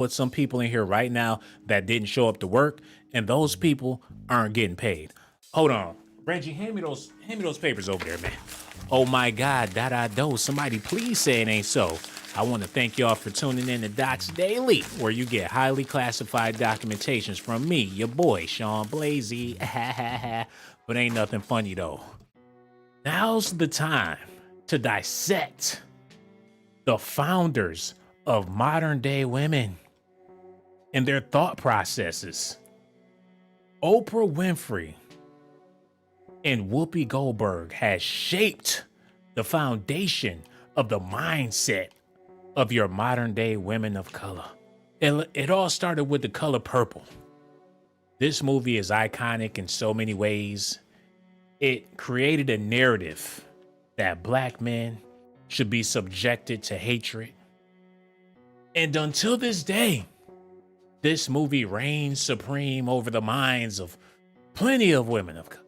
put some people in here right now that didn't show up to work, and those people aren't getting paid. Hold on. Reggie, hand me those papers over there, man. Oh my God, do. Somebody please say it ain't so. I want to thank y'all for tuning in to Docs Daily, where you get highly classified documentations from me, your boy, Sean Blasey. But ain't nothing funny though. Now's the time to dissect the founders of modern day women and their thought processes. Oprah Winfrey and Whoopi Goldberg has shaped the foundation of the mindset of your modern day women of color. It all started with The Color Purple. This movie is iconic in so many ways. It created a narrative that black men should be subjected to hatred. And until this day, this movie reigns supreme over the minds of plenty of women of color.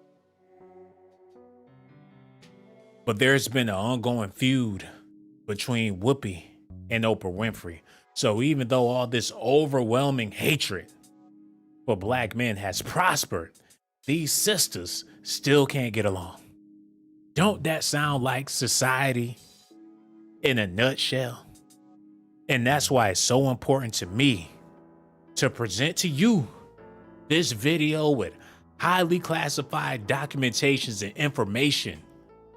But there's been an ongoing feud between Whoopi and Oprah Winfrey. So even though all this overwhelming hatred for black men has prospered, these sisters still can't get along. Don't that sound like society in a nutshell? And that's why it's so important to me to present to you this video with highly classified documentations and information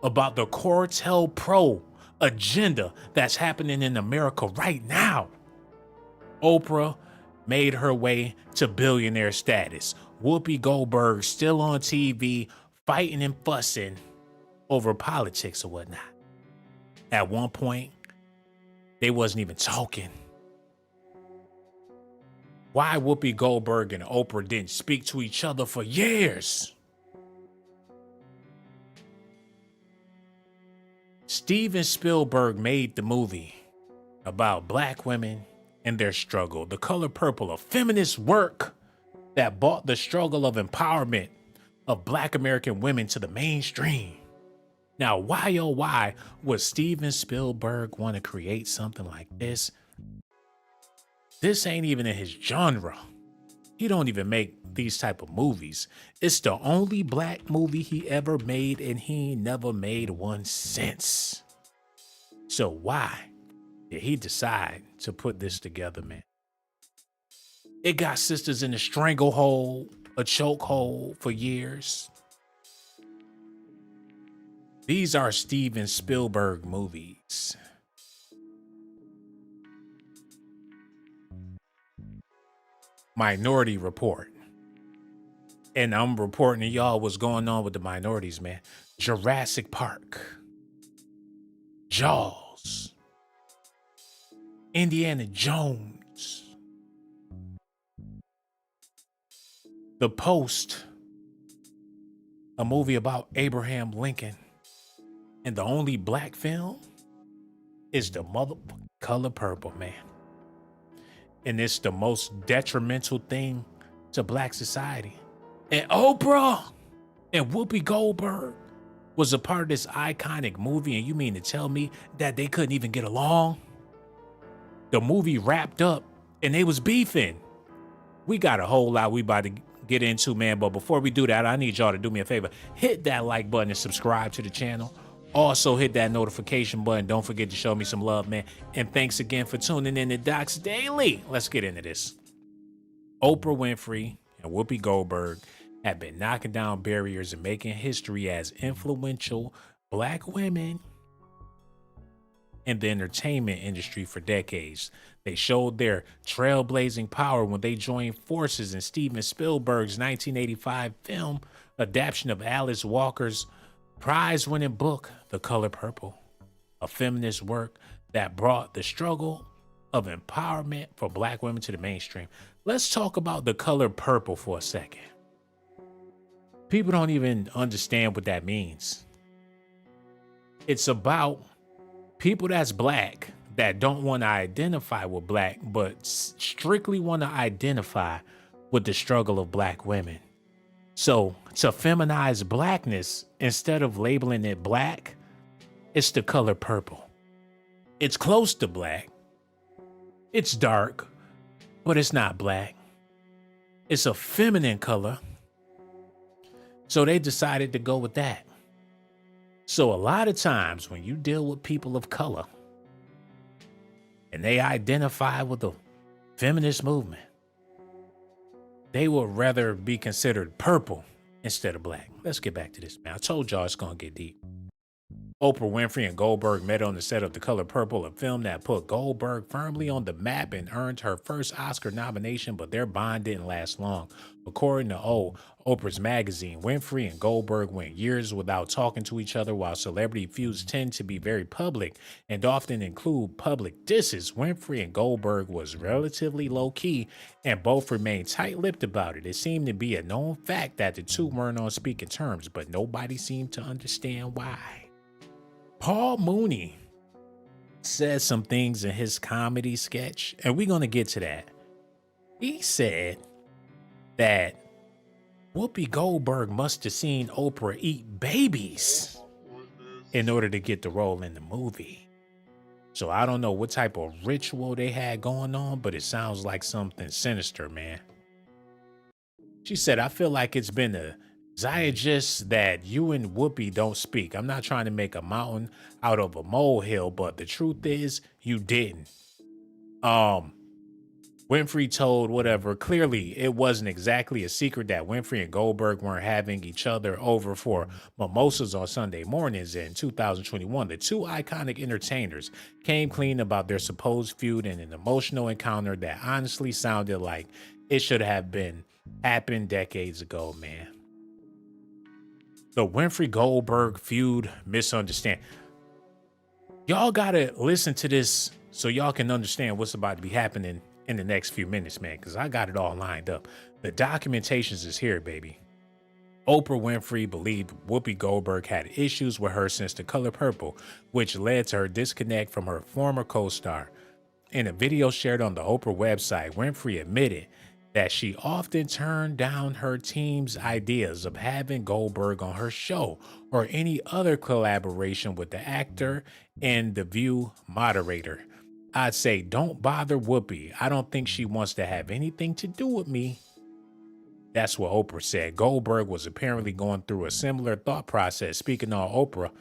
about the Cartel Pro agenda that's happening in America right now. Oprah made her way to billionaire status. Whoopi Goldberg still on TV fighting and fussing over politics or whatnot. At one point, they wasn't even talking. Why Whoopi Goldberg and Oprah didn't speak to each other for years? Steven Spielberg made the movie about black women and their struggle. The Color Purple, a feminist work that brought the struggle of empowerment of black American women to the mainstream. Now, why oh why would Steven Spielberg want to create something like this? This ain't even in his genre. He don't even make these type of movies. It's the only black movie he ever made, and he never made one since. So why did he decide to put this together, man? It got sisters in a stranglehold, a chokehold for years. These are Steven Spielberg movies. Minority Report. And I'm reporting to y'all what's going on with the minorities, man. Jurassic Park. Jaws. Indiana Jones. The Post. A movie about Abraham Lincoln. And the only black film is the motherfucking Color Purple, man. And it's the most detrimental thing to black society. And Oprah and Whoopi Goldberg was a part of this iconic movie, and you mean to tell me that they couldn't even get along? The movie wrapped up and they was beefing. We got a whole lot we about to get into, man, but before we do that, I need y'all to do me a favor. Hit that like button and subscribe to the channel. Also hit that notification button. Don't forget to show me some love, man. And thanks again for tuning in to Docs Daily. Let's get into this. Oprah Winfrey and Whoopi Goldberg have been knocking down barriers and making history as influential black women in the entertainment industry for decades. They showed their trailblazing power when they joined forces in Steven Spielberg's 1985 film adaptation of Alice Walker's prize-winning book, The Color Purple, a feminist work that brought the struggle of empowerment for black women to the mainstream. Let's talk about The Color Purple for a second. People don't even understand what that means. It's about people that's black that don't want to identify with black, but strictly want to identify with the struggle of black women. So to feminize blackness, instead of labeling it black, it's the color purple. It's close to black. It's dark, but it's not black. It's a feminine color. So they decided to go with that. So a lot of times when you deal with people of color and they identify with the feminist movement, they would rather be considered purple instead of black. Let's get back to this, man. I told y'all it's going to get deep. Oprah Winfrey and Goldberg met on the set of The Color Purple, a film that put Goldberg firmly on the map and earned her first Oscar nomination, but their bond didn't last long. According to Oprah's magazine, Winfrey and Goldberg went years without talking to each other. While celebrity feuds tend to be very public and often include public disses, Winfrey and Goldberg was relatively low-key and both remained tight-lipped about it. It seemed to be a known fact that the two weren't on speaking terms, but nobody seemed to understand why. Paul Mooney said some things in his comedy sketch, and we're going to get to that. He said that Whoopi Goldberg must have seen Oprah eat babies in order to get the role in the movie. So I don't know what type of ritual they had going on, but it sounds like something sinister, man. She said, I feel like it's been a Zyagist that you and Whoopi don't speak. I'm not trying to make a mountain out of a molehill, but the truth is you didn't. Winfrey told whatever. Clearly, it wasn't exactly a secret that Winfrey and Goldberg weren't having each other over for mimosas on Sunday mornings in 2021. The two iconic entertainers came clean about their supposed feud in an emotional encounter that honestly sounded like it should have happened decades ago, man. The Winfrey-Goldberg feud misunderstand. Y'all gotta listen to this so y'all can understand what's about to be happening in the next few minutes, man, because I got it all lined up. The documentations is here, baby. Oprah Winfrey believed Whoopi Goldberg had issues with her since The Color Purple, which led to her disconnect from her former co-star. In a video shared on the Oprah website, Winfrey admitted that she often turned down her team's ideas of having Goldberg on her show or any other collaboration with the actor and The View moderator. I'd say, don't bother Whoopi. I don't think she wants to have anything to do with me. That's what Oprah said. Goldberg was apparently going through a similar thought process. Speaking on Oprah,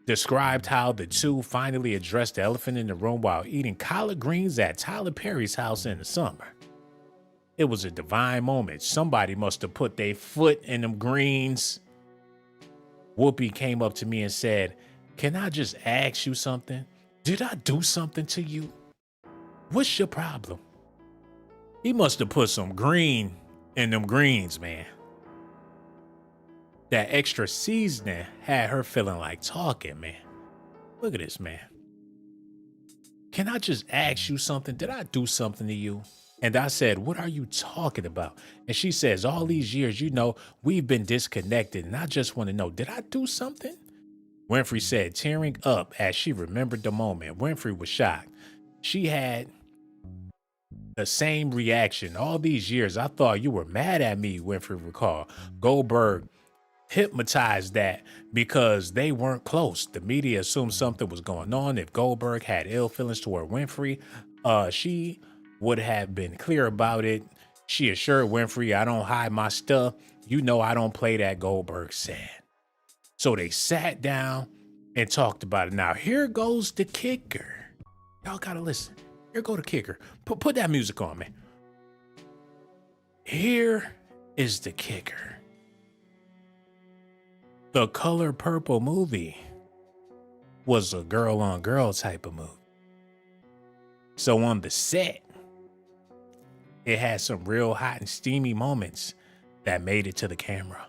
described how the two finally addressed the elephant in the room while eating collard greens at Tyler Perry's house in the summer. It was a divine moment. Somebody must have put their foot in them greens. Whoopi came up to me and said, can I just ask you something? Did I do something to you? What's your problem? He must have put some green in them greens, man. That extra seasoning had her feeling like talking, man. Look at this, man. Can I just ask you something? Did I do something to you? And I said, what are you talking about? And she says, all these years, we've been disconnected. And I just want to know, did I do something? Winfrey said, tearing up as she remembered the moment. Winfrey was shocked. She had the same reaction. All these years, I thought you were mad at me, Winfrey recalled. Goldberg hypnotized that because they weren't close. The media assumed something was going on. If Goldberg had ill feelings toward Winfrey, she would have been clear about it. She assured Winfrey, I don't hide my stuff. I don't play that, Goldberg said. So they sat down and talked about it. Now, here goes the kicker. Y'all gotta listen. Here go the kicker. Put that music on, man. Here is the kicker. The Color Purple movie was a girl-on-girl type of movie. So on the set, it had some real hot and steamy moments that made it to the camera.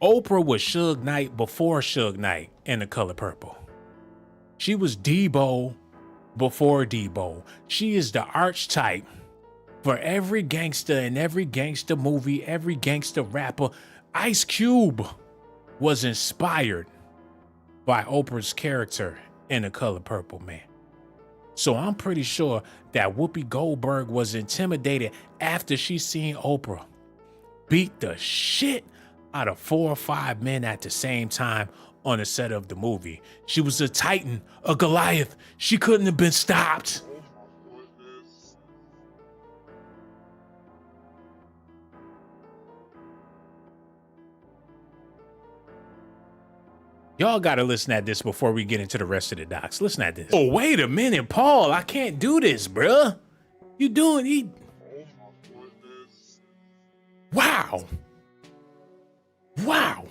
Oprah was Suge Knight before Suge Knight in The Color Purple. She was Debo before Debo. She is the archetype for every gangster in every gangster movie, every gangster rapper. Ice Cube was inspired by Oprah's character in The Color Purple, man. So I'm pretty sure that Whoopi Goldberg was intimidated after she seen Oprah beat the shit out of 4 or 5 men at the same time, on the set of the movie. She was a Titan, a Goliath. She couldn't have been stopped. Y'all gotta listen at this before we get into the rest of the docs. Listen at this. Oh, wait a minute, Paul. I can't do this, bruh. You doing? Wow. Wow.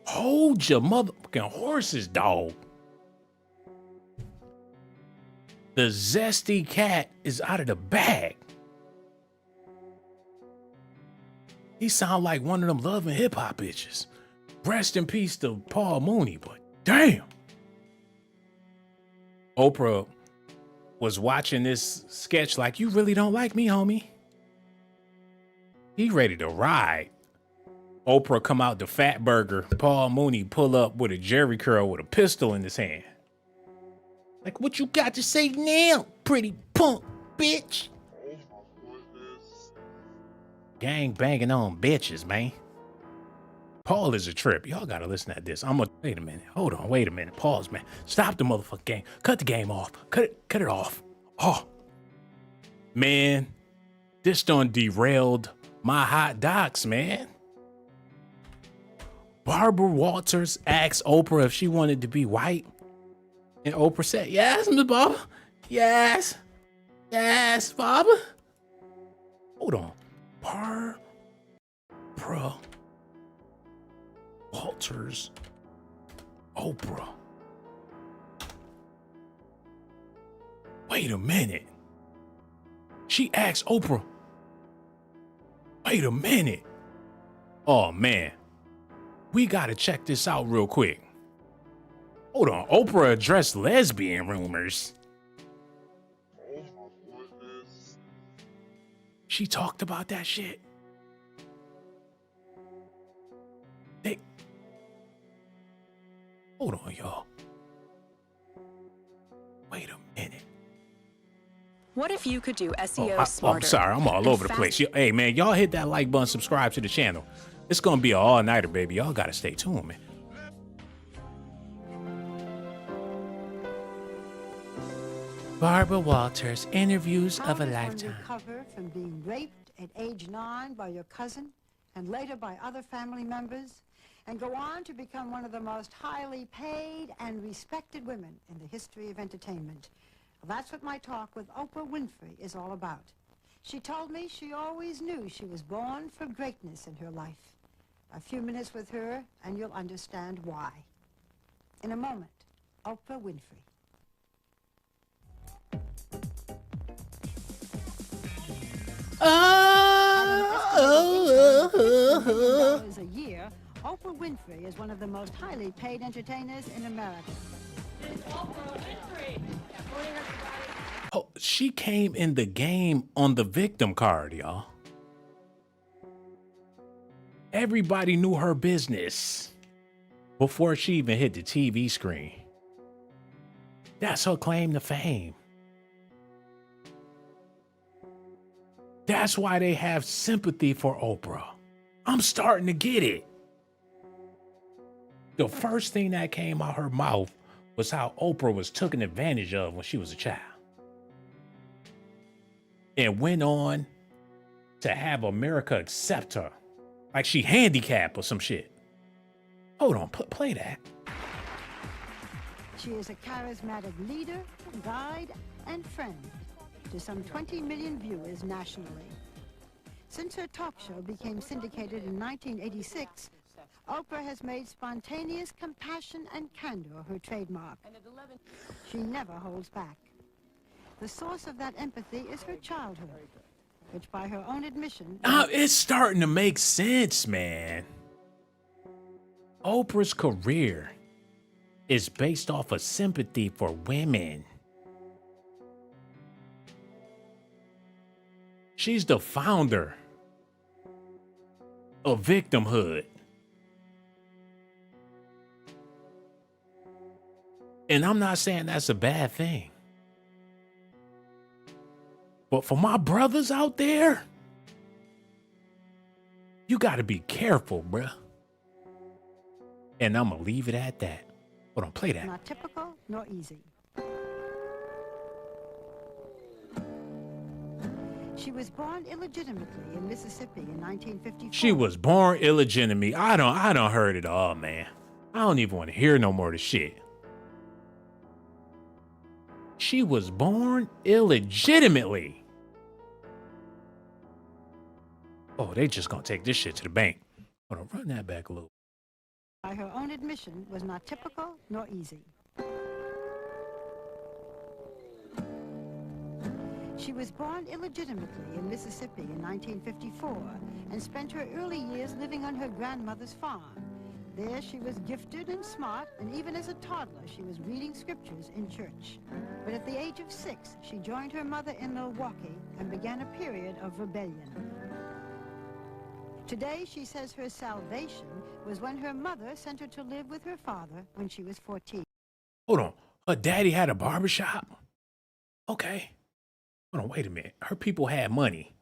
Hold your motherfucking horses, dog. The zesty cat is out of the bag. He sound like one of them Love and Hip Hop bitches. Rest in peace to Paul Mooney, but damn. Oprah was watching this sketch like, you really don't like me, homie. He ready to ride. Oprah come out the fat burger. Paul Mooney pull up with a jerry curl with a pistol in his hand. Like, what you got to say now, pretty punk bitch? Gang banging on bitches, man. Paul is a trip. Y'all gotta listen to this. Wait a minute. Hold on. Wait a minute. Pause, man. Stop the motherfucking game. Cut the game off. Cut it off. Oh, man. This done derailed my hot docs, man. Barbara Walters asked Oprah if she wanted to be white. And Oprah said, yes, Miss Barbara. Yes. Yes, Barbara. Hold on. Barbara Walters, Oprah. Wait a minute. She asked Oprah. Wait a minute. Oh, man. We gotta check this out real quick. Hold on. Oprah addressed lesbian rumors. She talked about that shit. Hold on, y'all. Wait a minute. What if you could do SEO smarter? I'm sorry, I'm all over the place. Hey, man, y'all hit that like button, subscribe to the channel. It's gonna be an all-nighter, baby. Y'all gotta stay tuned, man. Barbara Walters, interviews of a lifetime. Recover from being raped at age 9 by your cousin and later by other family members, and go on to become one of the most highly paid and respected women in the history of entertainment. Well, that's what my talk with Oprah Winfrey is all about. She told me she always knew she was born for greatness in her life. A few minutes with her, and you'll understand why. In a moment, Oprah Winfrey. $1 a year, Oprah Winfrey is one of the most highly paid entertainers in America. It's Oprah Winfrey. Oh, she came in the game on the victim card, y'all. Everybody knew her business before she even hit the TV screen. That's her claim to fame. That's why they have sympathy for Oprah. I'm starting to get it. The first thing that came out her mouth was how Oprah was taken advantage of when she was a child. And went on to have America accept her. Like she handicapped or some shit. Hold on, play that. She is a charismatic leader, guide, and friend to some 20 million viewers nationally. Since her talk show became syndicated in 1986, Oprah has made spontaneous compassion and candor her trademark. She never holds back. The source of that empathy is her childhood, which by her own admission... It's starting to make sense, man. Oprah's career is based off of sympathy for women. She's the founder of victimhood. And I'm not saying that's a bad thing. But for my brothers out there, you got to be careful, bruh. And I'm gonna leave it at that. Hold on, play that. Not typical nor easy. She was born illegitimately in Mississippi in 1954. She was born illegitimate. I don't heard it all, man. I don't even want to hear no more of the shit. She was born illegitimately. Oh, they just gonna take this shit to the bank. Hold on, run that back a little. By her own admission, was not typical nor easy. She was born illegitimately in Mississippi in 1954 and spent her early years living on her grandmother's farm. There she was gifted and smart, and even as a toddler she was reading scriptures in church. But at the age of 6, she joined her mother in Milwaukee and began a period of rebellion. Today she says her salvation was when her mother sent her to live with her father when she was 14. Hold on, her daddy had a barbershop? Okay. Hold on, wait a minute. Her people had money.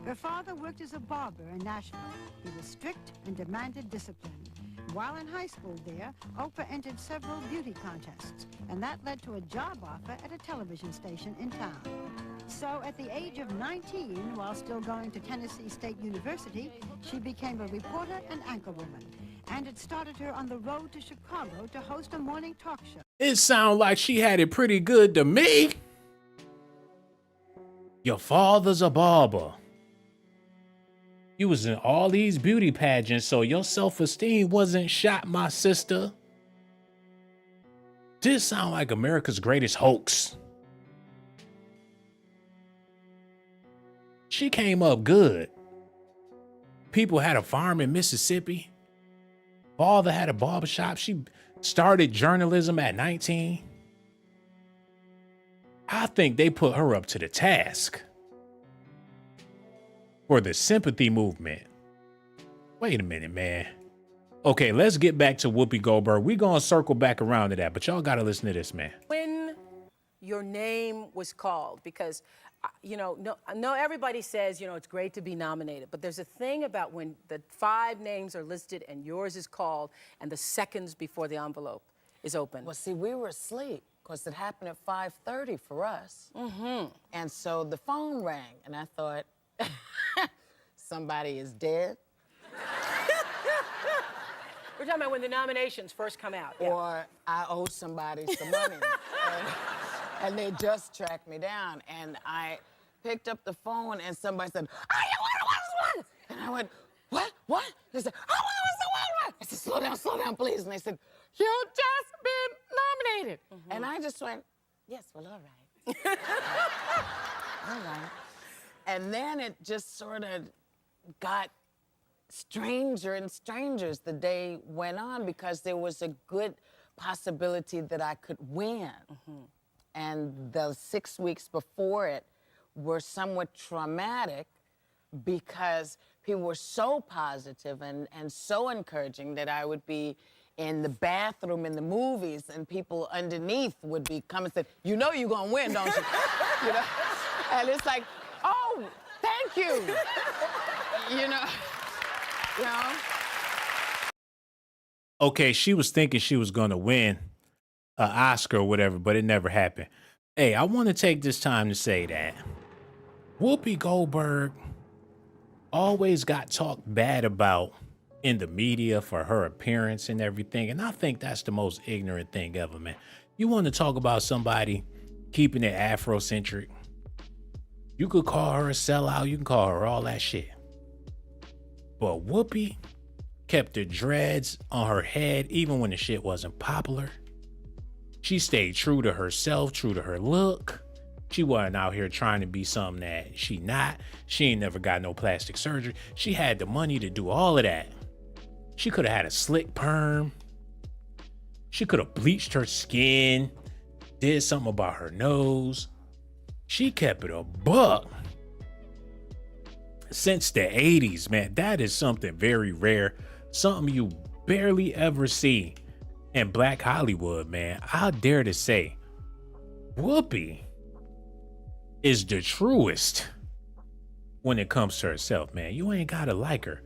Her father worked as a barber in Nashville. He was strict and demanded discipline. While in high school there, Oprah entered several beauty contests, and that led to a job offer at a television station in town. So at the age of 19, while still going to Tennessee State University, she became a reporter and anchorwoman. And it started her on the road to Chicago to host a morning talk show. It sounds like she had it pretty good to me. Your father's a barber. You was in all these beauty pageants, so your self-esteem wasn't shot, my sister. This sound like America's greatest hoax. She came up good. People had a farm in Mississippi. Father had a barbershop. She started journalism at 19. I think they put her up to the task for the sympathy movement. Wait a minute, man. Okay, let's get back to Whoopi Goldberg. We're going to circle back around to that, but y'all got to listen to this, man. When your name was called, because, no, everybody says, it's great to be nominated, but there's a thing about when the 5 names are listed and yours is called and the seconds before the envelope is open. Well, see, we were asleep because it happened at 5:30 for us. Mm-hmm. And so the phone rang, and I thought, somebody is dead. We're talking about when the nominations first come out. Yeah. Or I owe somebody some money. and they just tracked me down. And I picked up the phone, and somebody said, what? And I went, what? They said, what? I said, slow down, please. And they said, you just been nominated. Mm-hmm. And I just went, yes, well, all right. All right. And then it just sort of got stranger and stranger as the day went on, because there was a good possibility that I could win. Mm-hmm. And the 6 weeks before it were somewhat traumatic because people were so positive and so encouraging that I would be in the bathroom in the movies and people underneath would be coming and say, you're gonna win, don't you? And it's like, oh, thank you. Okay, she was thinking she was going to win an Oscar or whatever, but it never happened. Hey, I want to take this time to say that Whoopi Goldberg always got talked bad about in the media for her appearance and everything. And I think that's the most ignorant thing ever, man. You want to talk about somebody keeping it Afrocentric? You could call her a sellout. You can call her all that shit. But Whoopi kept the dreads on her head even when the shit wasn't popular. She stayed true to herself, true to her look. She wasn't out here trying to be something that she not. She ain't never got no plastic surgery. She had the money to do all of that. She could have had a slick perm. She could have bleached her skin, did something about her nose. She kept it a buck. Since the 80s, man, that is something very rare. Something you barely ever see in Black Hollywood, man. I dare to say, Whoopi is the truest when it comes to herself, man. You ain't gotta like her,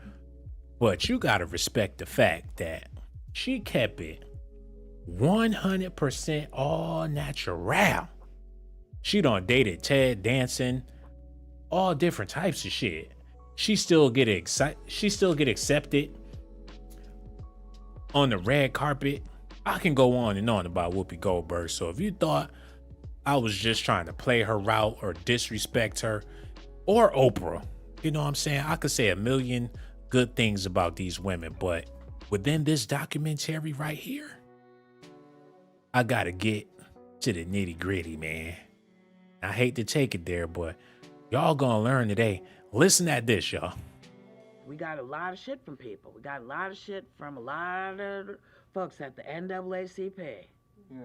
but you gotta respect the fact that She kept it 100% all natural. She done dated Ted Danson, all different types of shit. She still get accepted on the red carpet. I can go on and on about Whoopi Goldberg. So if you thought I was just trying to play her route or disrespect her, or Oprah, you know what I'm saying? I could say a million good things about these women, but within this documentary right here, I gotta get to the nitty gritty, man. I hate to take it there, but y'all gonna learn today. Listen at this, y'all. We got a lot of shit from people. We got a lot of shit from a lot of folks at the NAACP. Yeah.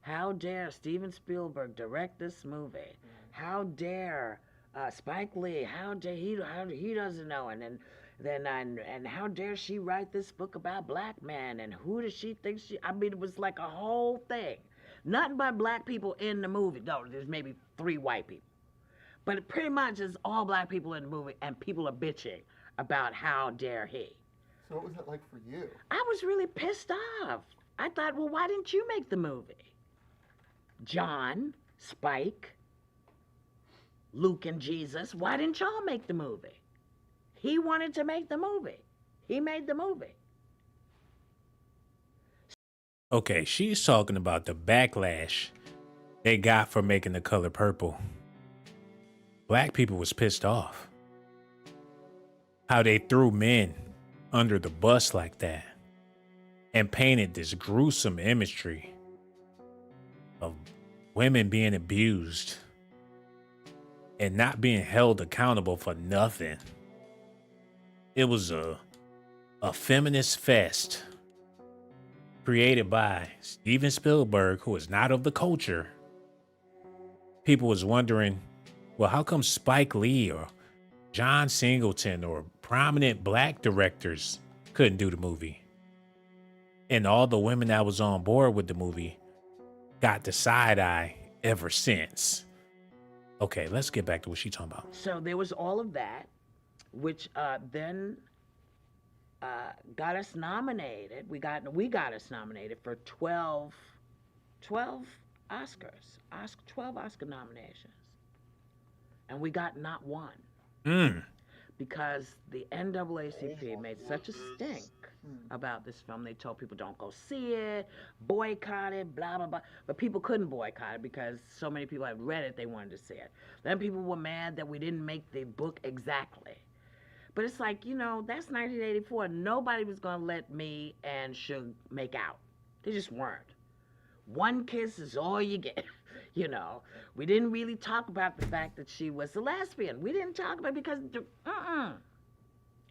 How dare Steven Spielberg direct this movie? How dare Spike Lee? How dare he doesn't know? And then how dare she write this book about black men? And who does she think she? I mean, it was like a whole thing. Nothing but black people in the movie. No, there's maybe 3 white people, but it pretty much is all black people in the movie, and people are bitching about how dare he. So what was that like for you? I was really pissed off. I thought, well, why didn't you make the movie? John, Spike, Luke, and Jesus, why didn't y'all make the movie? He wanted to make the movie. He made the movie. Okay, she's talking about the backlash they got for making The Color Purple. Black people was pissed off. How they threw men under the bus like that and painted this gruesome imagery of women being abused and not being held accountable for nothing. It was a feminist fest created by Steven Spielberg, who is not of the culture. People was wondering, well, how come Spike Lee or John Singleton or prominent black directors couldn't do the movie? And all the women that was on board with the movie got the side eye ever since. Okay, let's get back to what she's talking about. So there was all of that, which then got us nominated. We got us nominated for 12 Oscars, 12 Oscar nominations. And we got not one. Because the NAACP made such a stink about this film. They told people don't go see it, boycott it, blah, blah, blah. But people couldn't boycott it because so many people had read it, they wanted to see it. Then people were mad that we didn't make the book exactly. But it's like, you know, that's 1984. Nobody was going to let me and Suge make out. They just weren't. One kiss is all you get. You know, we didn't really talk about the fact that she was a lesbian. We didn't talk about it because,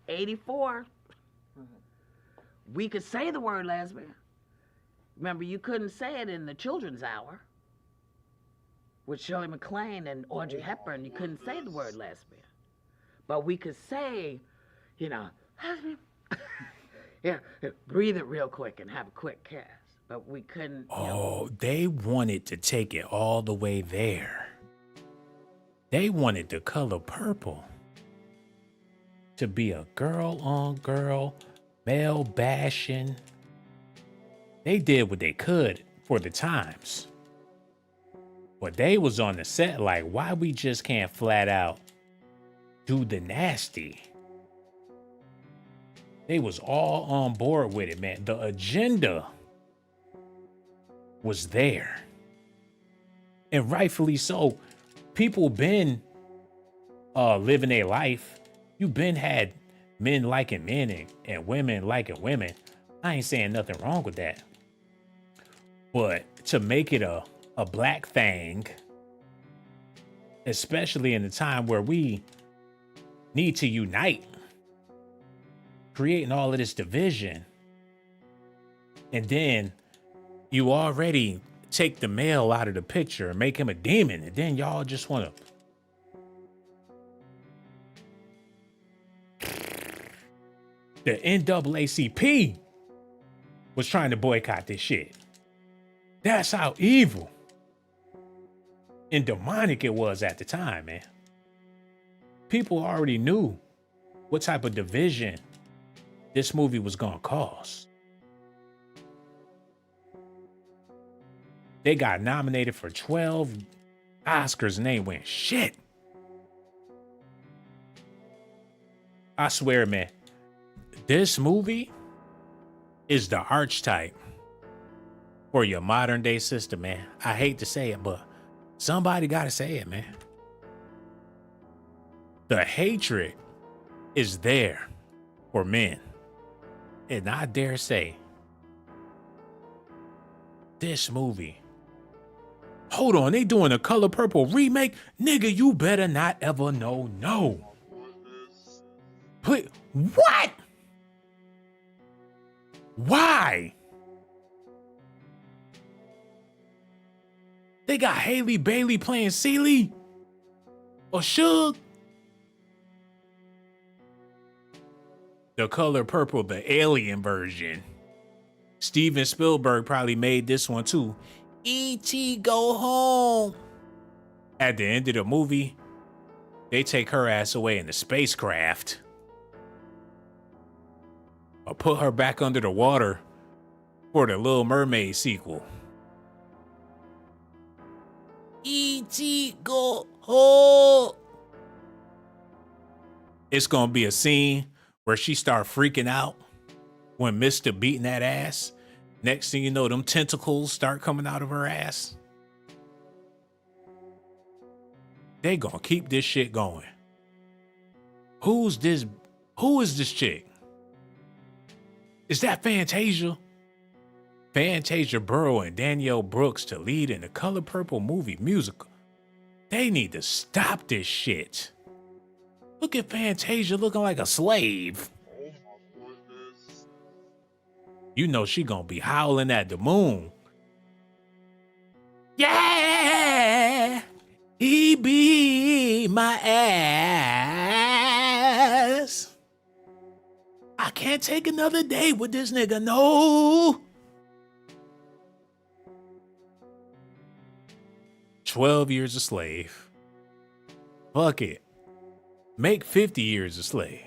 84, we could say the word lesbian. Remember, you couldn't say it in the children's hour with Shirley MacLaine and Audrey Hepburn. You couldn't say the word lesbian. But we could say, you know, yeah, breathe it real quick and have a quick kiss. But we couldn't. Oh, they wanted to take it all the way there. They wanted The Color Purple to be a girl-on-girl, male bashing. They did what they could for the times. But they was on the set like, why we just can't flat out do the nasty? They was all on board with it, man. The agenda was there. And rightfully so. People been living their life. You been had men liking men and women liking women. I ain't saying nothing wrong with that. But to make it a black thing, especially in a time where we need to unite, creating all of this division, and then you already take the male out of the picture and make him a demon, and then y'all just want to. The NAACP was trying to boycott this shit. That's how evil and demonic it was at the time, man. People already knew what type of division this movie was gonna cause. They got nominated for 12 Oscars and they ain't win shit. I swear, man, this movie is the archetype for your modern day sister, man. I hate to say it, but somebody got to say it, man. The hatred is there for men. And I dare say, this movie. Hold on, they doing a Color Purple remake? Nigga, you better not ever know. No. Please, what? Why? They got Haley Bailey playing Celie? Or Suge? The Color Purple, the alien version. Steven Spielberg probably made this one too. E.T. go home. At the end of the movie, they take her ass away in the spacecraft. Or put her back under the water for the Little Mermaid sequel. E.T. go home. It's gonna be a scene where she start freaking out when Mr. beating that ass. Next thing you know, them tentacles start coming out of her ass. They gonna keep this shit going. Who is this chick? Is that Fantasia? Fantasia Burrow and Danielle Brooks to lead in the Color Purple movie musical. They need to stop this shit. Look at Fantasia looking like a slave. You know she gonna be howling at the moon. Yeah, he beat my ass. I can't take another day with this nigga, no. 12 years a slave. Fuck it. Make 50 years a slave.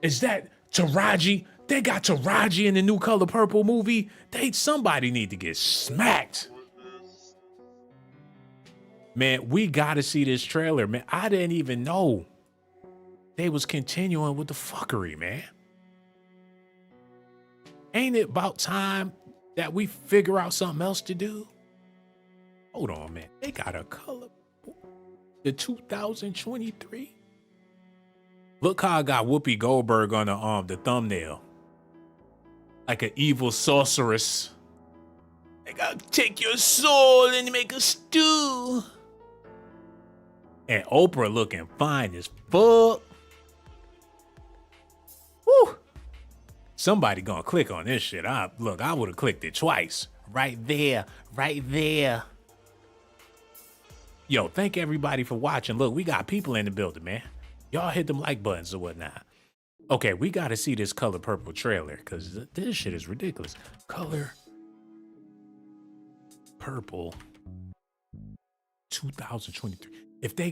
Is that Taraji? They got Taraji in the new Color Purple movie. Somebody need to get smacked. Man, we gotta see this trailer, man. I didn't even know they was continuing with the fuckery, man. Ain't it about time that we figure out something else to do? Hold on, man. They got a Color, the 2023. Look how I got Whoopi Goldberg on the thumbnail. Like an evil sorceress. They gotta take your soul and make a stew. And Oprah looking fine as fuck. Woo! Somebody gonna click on this shit. I would have clicked it twice. Right there, right there. Yo, thank everybody for watching. Look, we got people in the building, man. Y'all hit them like buttons or whatnot. Okay, we got to see this Color Purple trailer because this shit is ridiculous. Color Purple 2023. If they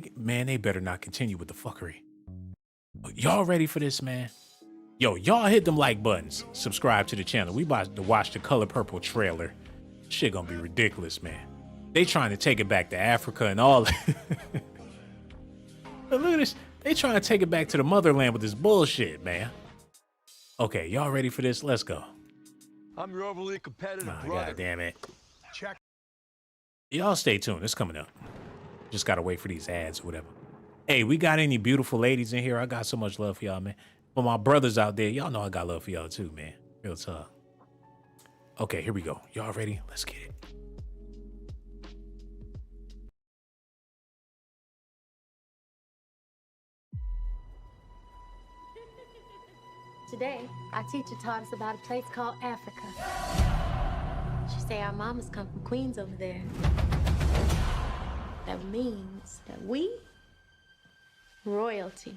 better not continue with the fuckery. Y'all ready for this, man? Yo, y'all hit them like buttons. Subscribe to the channel. We about to watch the Color Purple trailer. Shit gonna be ridiculous, man. They trying to take it back to Africa and all. Look at this. They trying to take it back to the motherland with this bullshit, man. Okay, y'all ready for this? Let's go. I'm your overly competitive brother. God damn it. Check. Y'all stay tuned. It's coming up. Just gotta wait for these ads or whatever. Hey, we got any beautiful ladies in here? I got so much love for y'all, man. For my brothers out there, y'all know I got love for y'all too, man. Real talk. Okay, here we go. Y'all ready? Let's get it. Today, our teacher taught us about a place called Africa. She say our mamas come from Queens over there. That means that we, royalty.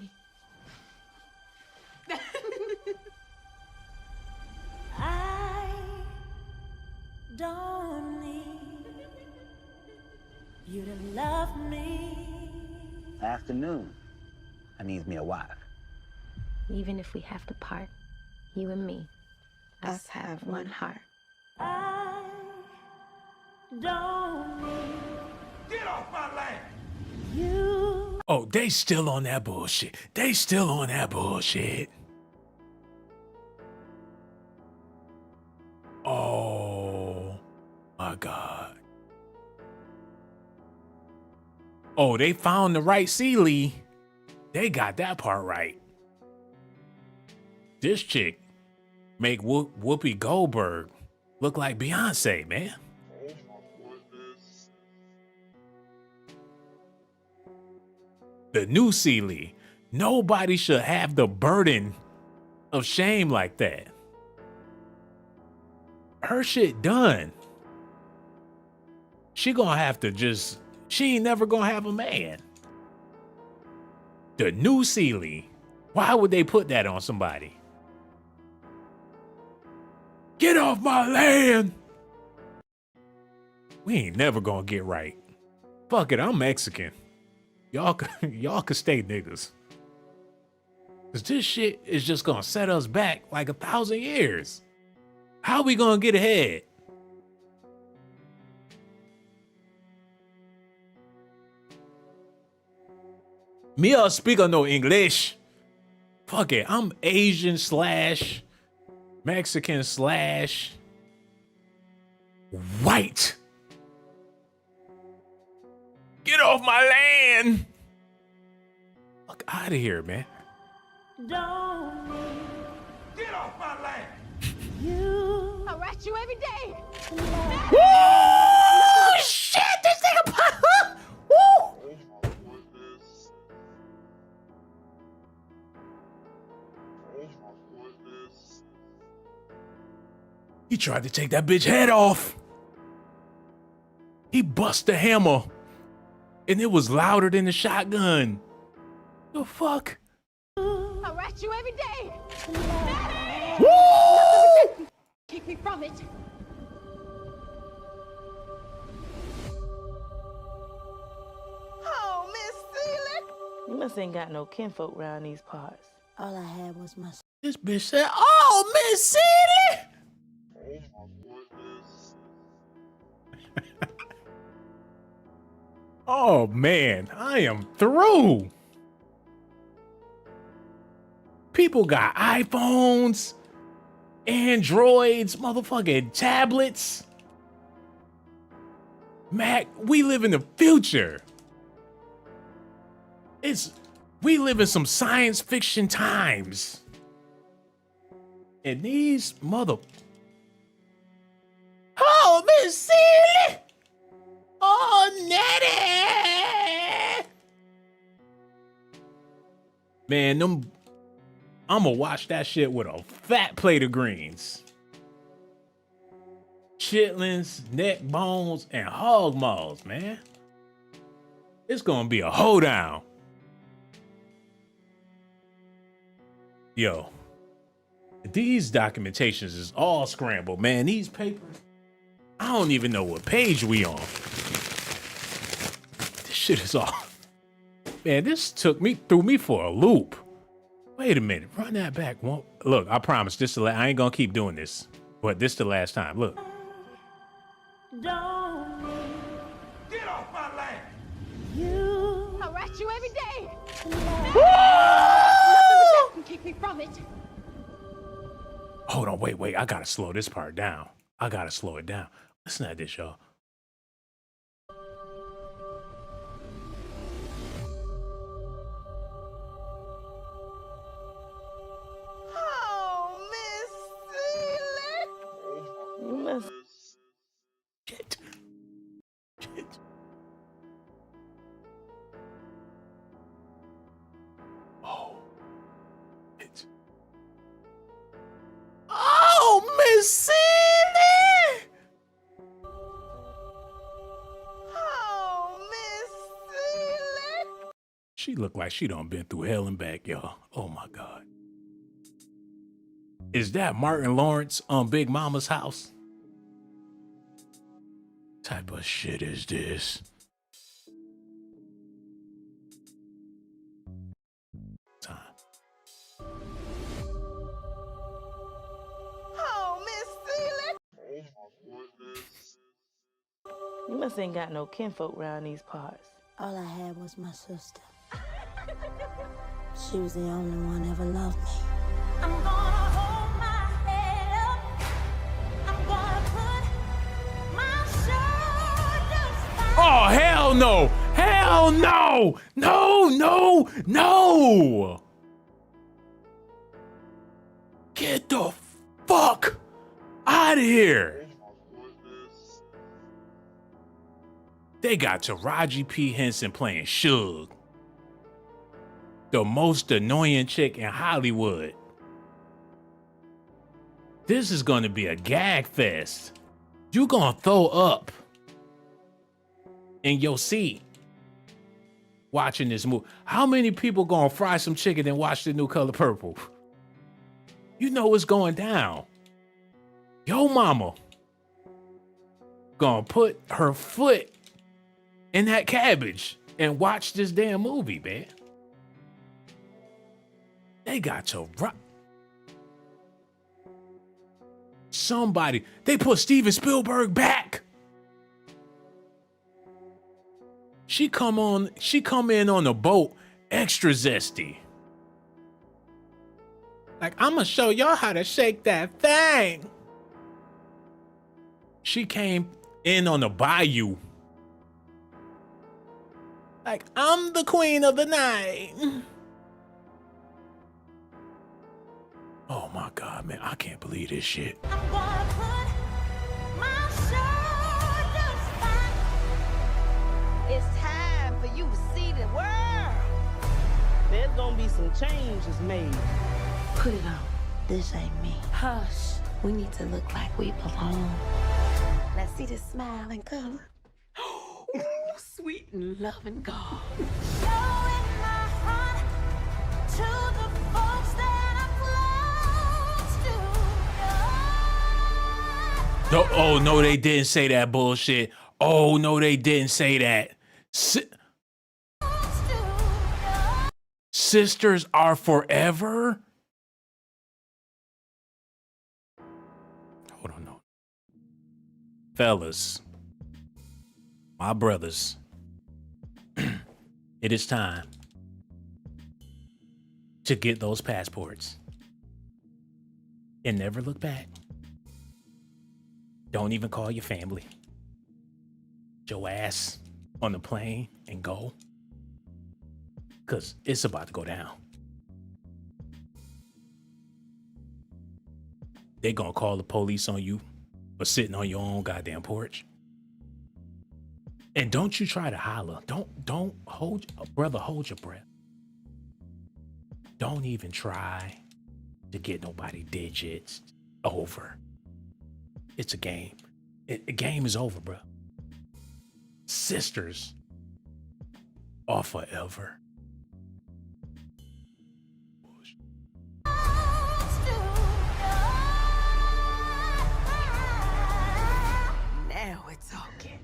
I don't need you to love me. Afternoon. I needs me a wife. Even if we have to part, you and me, us have one heart. I don't need Get off my land! you. Oh, they still on that bullshit. They still on that bullshit. Oh my God. Oh, they found the right Celie. They got that part right. This chick make Whoopi Goldberg look like Beyonce, man. The new Celie. Nobody should have the burden of shame like that. Her shit done. She gonna have to just, she ain't never gonna have a man. The new Celie. Why would they put that on somebody? Get off my land. We ain't never gonna get right. Fuck it, I'm Mexican. Y'all can stay niggas. Cause this shit is just gonna set us back like 1,000 years. How we gonna get ahead? Me speak no English. Fuck it, I'm Asian / Mexican / white. Get off my land. Fuck out of here, man. Don't need Get off my land! you. I rat you every day. Woo! Shit, this nigga pop up. Woo! He tried to take that bitch head off. He bust the hammer. And it was louder than the shotgun. The fuck? I rat you every day. Woo! Keep me from it. Oh, Miss Celie. You must ain't got no kinfolk around these parts. All I had was my. This bitch said, "Oh, Miss Celie." Oh man, I am through. People got iPhones, Androids, motherfucking tablets. Mac, we live in the future. We live in some science fiction times. And these Oh, Miss Celie! Oh, Nettie! Man, I'ma watch that shit with a fat plate of greens. Chitlins, neck bones, and hog maws, man. It's gonna be a hoedown. Yo, these documentations is all scrambled, man. These papers, I don't even know what page we on. This shit is all, man, this threw me for a loop. Wait a minute, run that back. Look, I promise I ain't gonna keep doing this, but this the last time, look. Don't need Get off my land! you. I rat you every day. Woo! Keep me from it. Hold on, wait. I gotta slow this part down. I gotta slow it down. Listen to this, y'all. Oh, Miss Celie. You must. Shit. Oh. Shit. Oh, Miss Celie! Oh, Miss Celie. She look like she done been through hell and back, y'all. Oh my God. Is that Martin Lawrence on Big Mama's house? Type of shit is this? Time. Oh, Miss Celie. You must ain't got no kinfolk around these parts. All I had was my sister. She was the only one ever loved me. I'm gonna hold my head up. I'm gonna put my shoulders back. Oh, hell no! Hell no! No, no, no! Get the fuck out of here! They got Taraji P. Henson playing Suge, the most annoying chick in Hollywood. This is gonna be a gag fest. You gonna throw up in your seat watching this movie. How many people gonna fry some chicken and watch The New Color Purple? You know what's going down. Yo mama gonna put her foot in that cabbage and watch this damn movie, man. They got to rock. Somebody, they put Steven Spielberg back. She come in on a boat extra zesty. Like, I'm gonna show y'all how to shake that thing. She came in on the bayou. Like, I'm the queen of the night. Oh my God, man, I can't believe this shit. I'm gonna put my shoulders back. It's time for you to see the world. There's gonna be some changes made. Put it on. This ain't me. Hush. We need to look like we belong. Let's see this smile and color. Sweet and loving God. Showing my heart to the folks that I'm close to. Oh no, they didn't say that bullshit. Oh no, they didn't say that. Sisters are forever? Hold on, no. Fellas, my brothers, it is time to get those passports and never look back. Don't even call your family. Get your ass on the plane and go. Because it's about to go down. They're going to call the police on you for sitting on your own goddamn porch. And don't you try to holler. Don't hold your breath. Don't even try to get nobody digits over. It's a game. The game is over, bro. Sisters are forever. Now it's okay.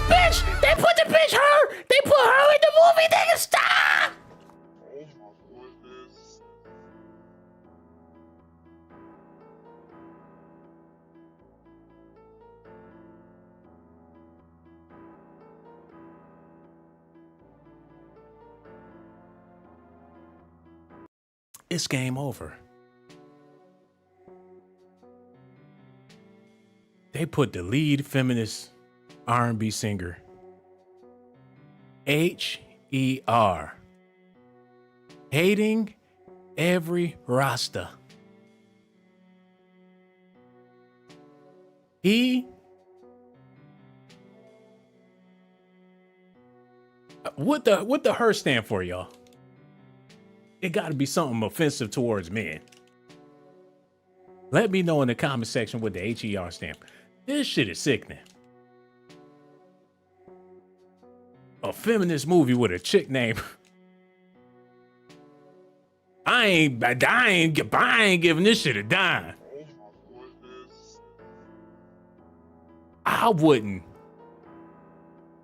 Bitch! They put the bitch her! They put her in the movie, nigga! Stop! It's game over. They put the lead feminist R&B singer H.E.R. hating every Rasta. What the her stand for, y'all? It got to be something offensive towards men. Let me know in the comment section what the H.E.R. stand for. This shit is sickening. A feminist movie with a chick named I ain't giving this shit a dime. I wouldn't.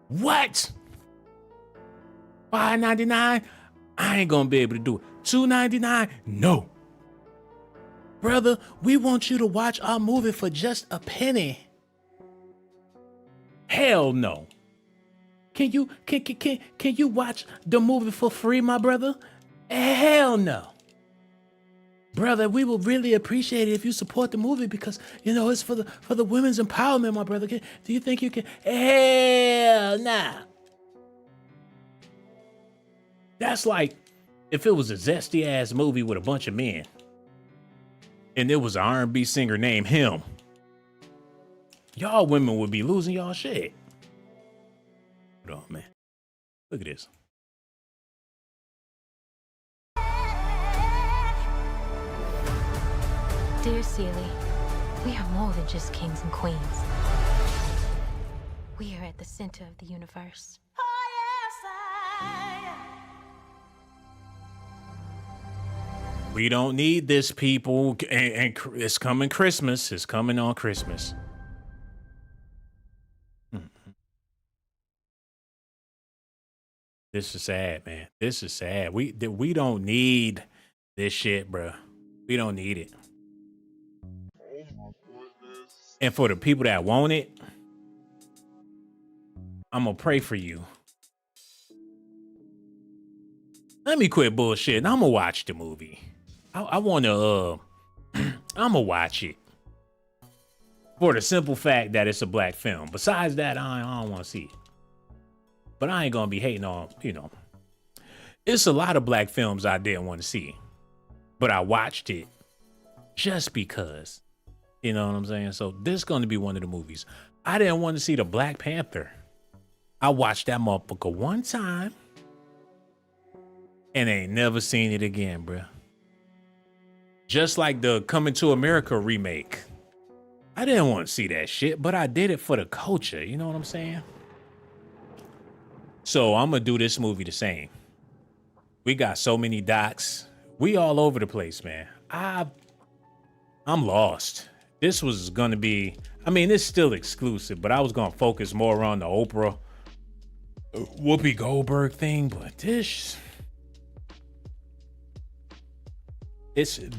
What? $5.99, I ain't gonna be able to do it. $2.99, no. Brother, we want you to watch our movie for just a penny. Hell no. Can you watch the movie for free, my brother? Hell no. Brother, we will really appreciate it if you support the movie because, you know, it's for the women's empowerment, my brother. Do you think you can? Hell nah. That's like if it was a zesty ass movie with a bunch of men and there was an R&B singer named him. Y'all women would be losing y'all shit. Hold on, man. Look at this. Dear Seeley, we are more than just kings and queens. We are at the center of the universe. We don't need this, people. And it's coming Christmas. It's coming on Christmas. This is sad, man. This is sad. We don't need this shit, bro. We don't need it. And for the people that want it, I'm gonna pray for you. Let me quit bullshit. I'm gonna watch the movie. I wanna I'm gonna watch it. For the simple fact that it's a black film. Besides that, I don't wanna see it. But I ain't gonna be hating on, you know. It's a lot of black films I didn't want to see. But I watched it just because. You know what I'm saying? So this is gonna be one of the movies. I didn't want to see the Black Panther. I watched that motherfucker one time and ain't never seen it again, bruh. Just like the Coming to America remake. I didn't want to see that shit, but I did it for the culture. You know what I'm saying? So I'm gonna do this movie the same. We got so many docs. We all over the place, man. I'm lost. This was gonna be, I mean, it's still exclusive, but I was gonna focus more on the Oprah, Whoopi Goldberg thing, but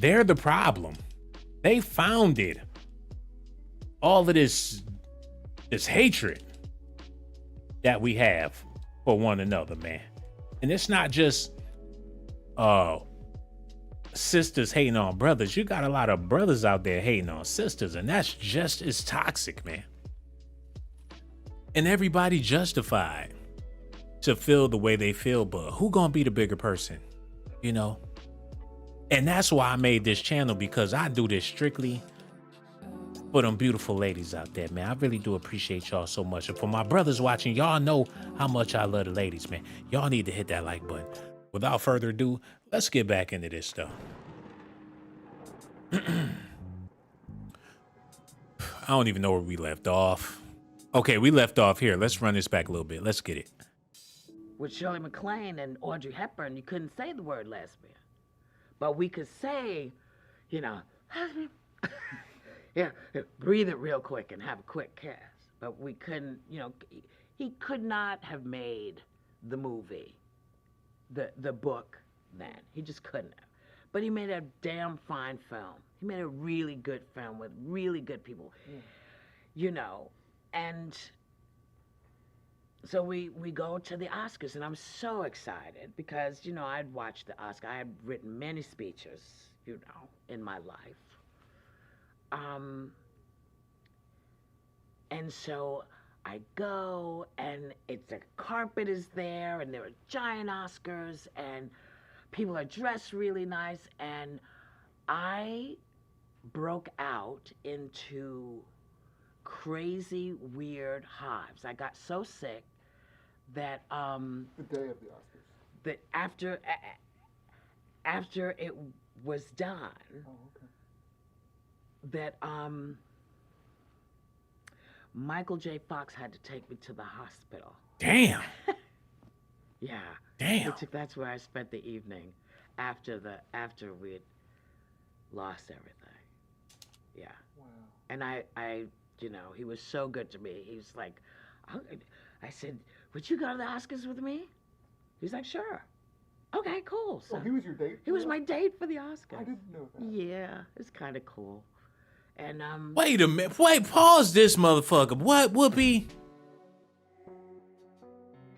they're the problem. They founded all of this hatred that we have for one another, man. And it's not just sisters hating on brothers. You got a lot of brothers out there hating on sisters, and that's just as toxic, man. And everybody justified to feel the way they feel, but who gonna be the bigger person, you know? And that's why I made this channel, because I do this strictly for them beautiful ladies out there, man. I really do appreciate y'all so much. And for my brothers watching, y'all know how much I love the ladies, man. Y'all need to hit that like button. Without further ado, let's get back into this stuff. I don't even know where we left off. Okay, we left off here. Let's run this back a little bit. Let's get it. With Shirley MacLaine and Audrey Hepburn, you couldn't say the word lesbian. But we could say, you know, yeah, breathe it real quick and have a quick kiss. But we couldn't, you know, he could not have made the movie, the book then. He just couldn't have. But he made a damn fine film. He made a really good film with really good people, you know. And so we go to the Oscars, and I'm so excited because, you know, I'd watched the Oscar. I had written many speeches, you know, in my life. And so I go, and the carpet is there, and there are giant Oscars, and people are dressed really nice, and I broke out into crazy, weird hives. I got so sick that the day of the Oscars. That after it was done, that Michael J. Fox had to take me to the hospital. Damn. Yeah. Damn. That's where I spent the evening after we had lost everything. Yeah. Wow. And I, you know, he was so good to me. He was like, I said, would you go to the Oscars with me? He's like, sure. Okay, cool. So Oh, he was your date? he was my date for the Oscars. I didn't know that. Yeah, it's kind of cool. And Wait a minute. Wait, pause this motherfucker. What, Whoopi?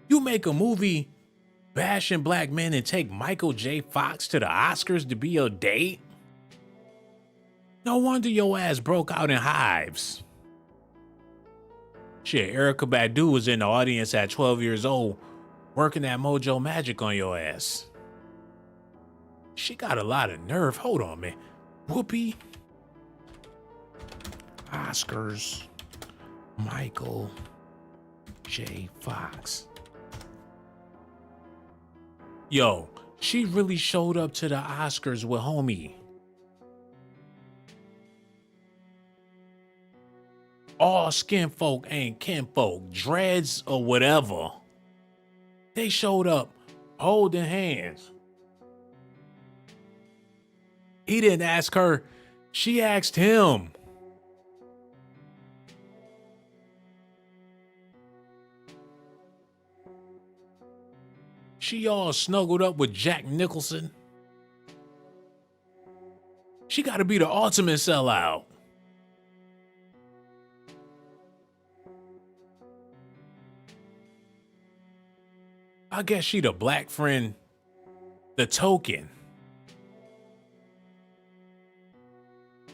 You make a movie bashing black men and take Michael J. Fox to the Oscars to be your date? No wonder your ass broke out in hives. Shit, Erykah Badu was in the audience at 12 years old working that mojo magic on your ass. She got a lot of nerve. Hold on, man. Whoopi. Oscars. Michael J. Fox. Yo, she really showed up to the Oscars with homie. All skin folk ain't kinfolk, dreads or whatever. They showed up holding hands. He didn't ask her, she asked him. She all snuggled up with Jack Nicholson. She gotta be the ultimate sellout. I guess she the black friend, the token.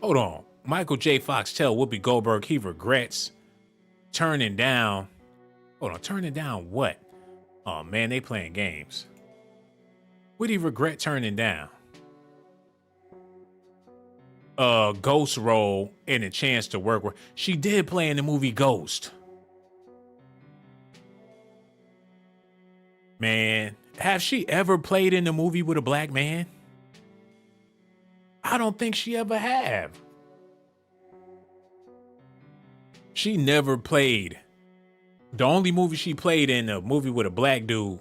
Hold on. Michael J. Fox tell Whoopi Goldberg he regrets turning down. Hold on, turning down what? Oh man, they playing games. What do he regret turning down? Ghost role and a chance to work with. She did play in the movie Ghost. Man, have she ever played in a movie with a black man? I don't think she ever have. She never played. The only movie she played in, a movie with a black dude,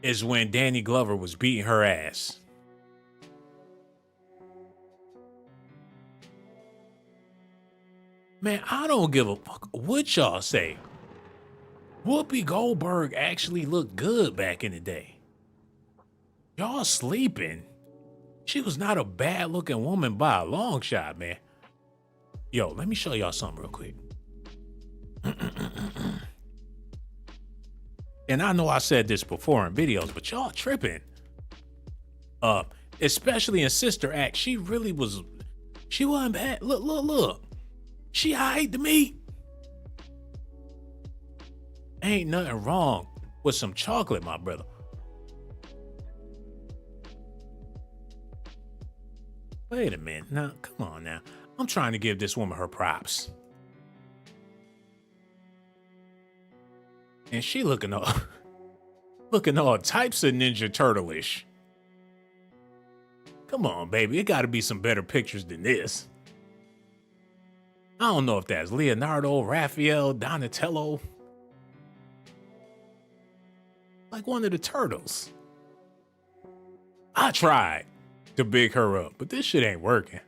is when Danny Glover was beating her ass. Man, I don't give a fuck what y'all say. Whoopi Goldberg actually looked good back in the day. Y'all sleeping. She was not a bad looking woman by a long shot, man. Yo, let me show y'all something real quick. And I know I said this before in videos, but y'all tripping. Especially in Sister Act, she wasn't bad. Look. She hide to me. Ain't nothing wrong with some chocolate, my brother. Wait a minute. Now, come on now. I'm trying to give this woman her props. And she looking all types of Ninja Turtle-ish. Come on, baby. It gotta be some better pictures than this. I don't know if that's Leonardo, Raphael, Donatello. Like one of the turtles. I tried to big her up, but this shit ain't working.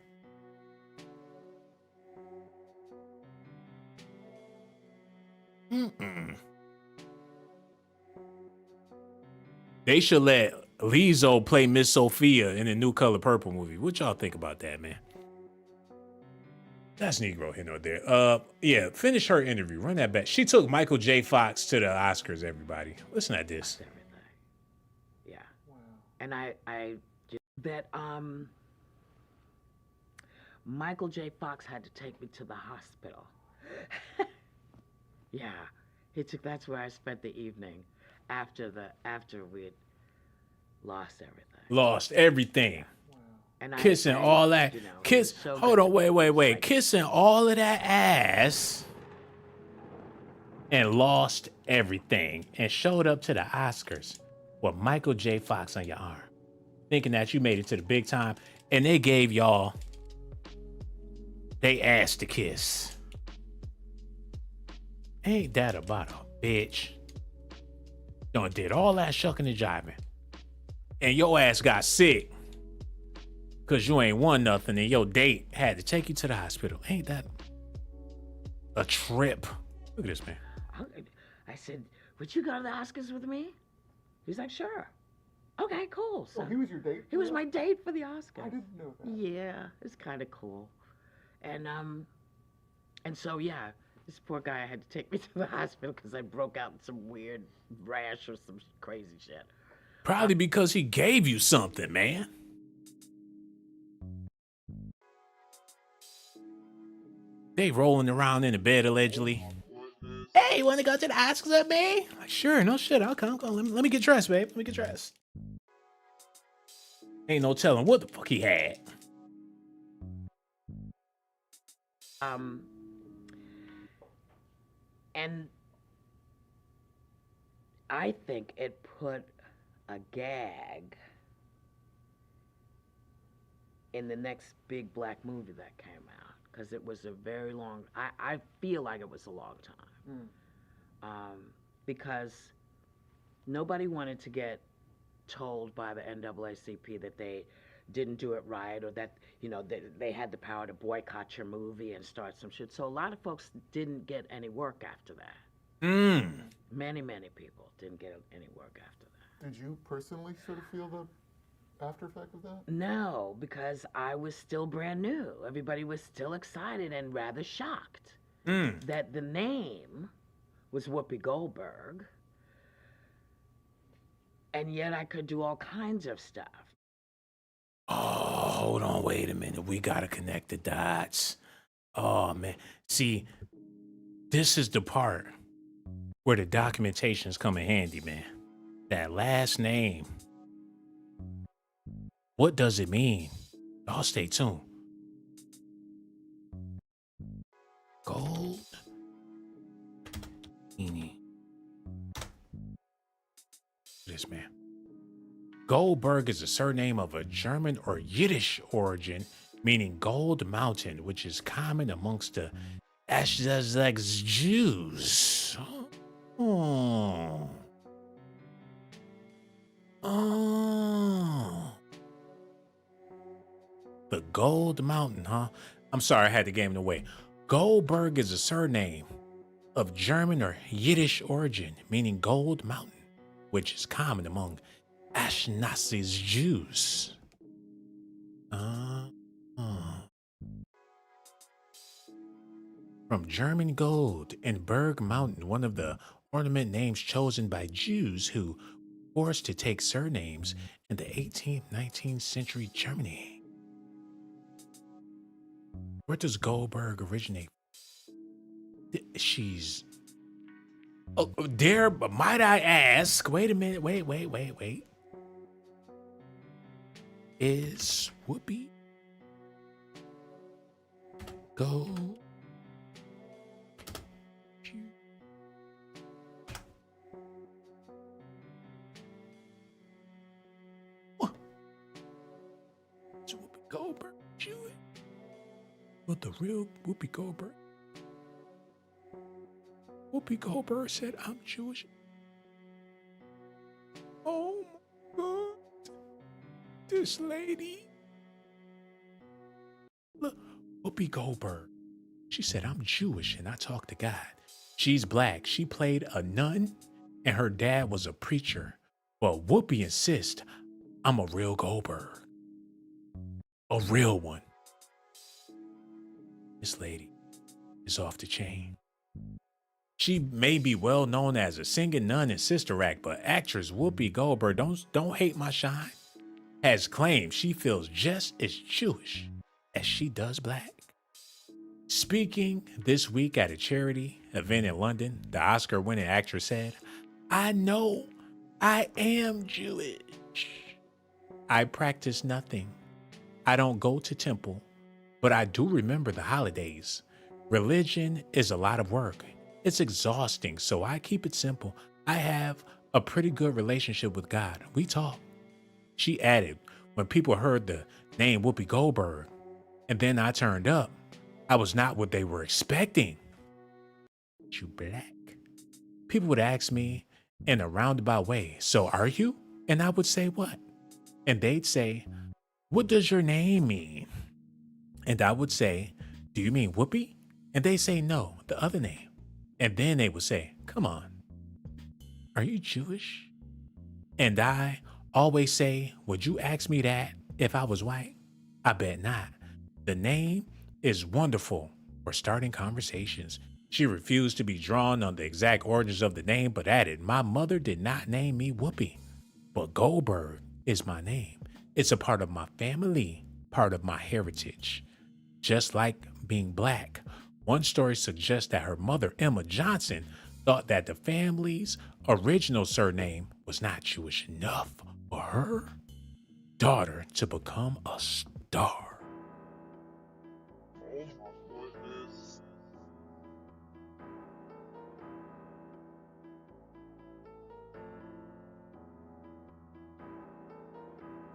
They should let Lizzo play Miss Sophia in the New Color Purple movie. What y'all think about that, man? That's Negro here nor there. Yeah, finish her interview. Run that back. She took Michael J. Fox to the Oscars, everybody. Listen to this. Yeah. Wow. And I just that Michael J. Fox had to take me to the hospital. Yeah. That's where I spent the evening after we had lost everything. Lost everything. And kissing all that. You know, Kiss. so Hold on, wait. Like, kissing all of that ass and lost everything and showed up to the Oscars with Michael J. Fox on your arm, thinking that you made it to the big time, and they gave y'all they ass to kiss. Ain't that about a bitch? Done did all that shucking and jiving, and your ass got sick. Cause you ain't won nothing and your date had to take you to the hospital. Ain't that a trip? Look at this, man. I said, would you go to the Oscars with me? He's like, sure. Okay, cool. So Oh, he was your date? he was my date for the Oscars. I didn't know that. Yeah, it's kind of cool. And so yeah, this poor guy had to take me to the hospital because I broke out in some weird rash or some crazy shit. Probably because he gave you something, man. They rolling around in the bed allegedly. Hey, you want to go to the Oscars with me? Like, sure, no shit. I'll come. Let me get dressed, babe. Let me get dressed. Ain't no telling what the fuck he had. And I think it put a gag in the next big black movie that came out, because it was a very long, I feel like it was a long time. Because nobody wanted to get told by the NAACP that they didn't do it right, or that, you know, they had the power to boycott your movie and start some shit. So a lot of folks didn't get any work after that. Many, many people didn't get any work after that. Did you personally sort of feel the after effect of that? No, because I was still brand new. Everybody was still excited and rather shocked that the name was Whoopi Goldberg, and yet I could do all kinds of stuff. Oh, hold on, wait a minute. We gotta connect the dots. Oh man, see, this is the part where the documentations come in handy, man. That last name. What does it mean? Y'all stay tuned. Gold. This man. Goldberg is a surname of a German or Yiddish origin, meaning Gold Mountain, which is common amongst the Ashkenazi Jews. Oh. The Gold Mountain, huh? I'm sorry, I had the game away. Goldberg is a surname of German or Yiddish origin, meaning Gold Mountain, which is common among Ashkenazi Jews. From German gold and Berg Mountain, one of the ornament names chosen by Jews who were forced to take surnames in the 18th, 19th century Germany. Where does Goldberg originate? She's... Oh, dare, might I ask, wait a minute, wait. Is Whoopi Goldberg? What? Is Whoopi Goldberg Jewish? But the real Whoopi Goldberg? Whoopi Goldberg said, I'm Jewish. Oh my God. This lady. Look, Whoopi Goldberg. She said, I'm Jewish and I talk to God. She's black. She played a nun and her dad was a preacher. But Whoopi insists, I'm a real Goldberg. A real one. This lady is off the chain. She may be well known as a singing nun in Sister Act, but actress Whoopi Goldberg, don't hate my shine, has claimed she feels just as Jewish as she does black. Speaking this week at a charity event in London, the Oscar-winning actress said, I know I am Jewish. I practice nothing. I don't go to temple, but I do remember the holidays. Religion is a lot of work. It's exhausting, so I keep it simple. I have a pretty good relationship with God. We talk. She added, when people heard the name Whoopi Goldberg, and then I turned up, I was not what they were expecting. You black? People would ask me in a roundabout way, so are you? And I would say what? And they'd say, what does your name mean? And I would say, do you mean Whoopi? And they say, no, the other name. And then they would say, come on, are you Jewish? And I always say, would you ask me that if I was white? I bet not. The name is wonderful for starting conversations. She refused to be drawn on the exact origins of the name, but added, my mother did not name me Whoopi, but Goldberg is my name. It's a part of my family, part of my heritage. Just like being black. One story suggests that her mother, Emma Johnson, thought that the family's original surname was not Jewish enough for her daughter to become a star.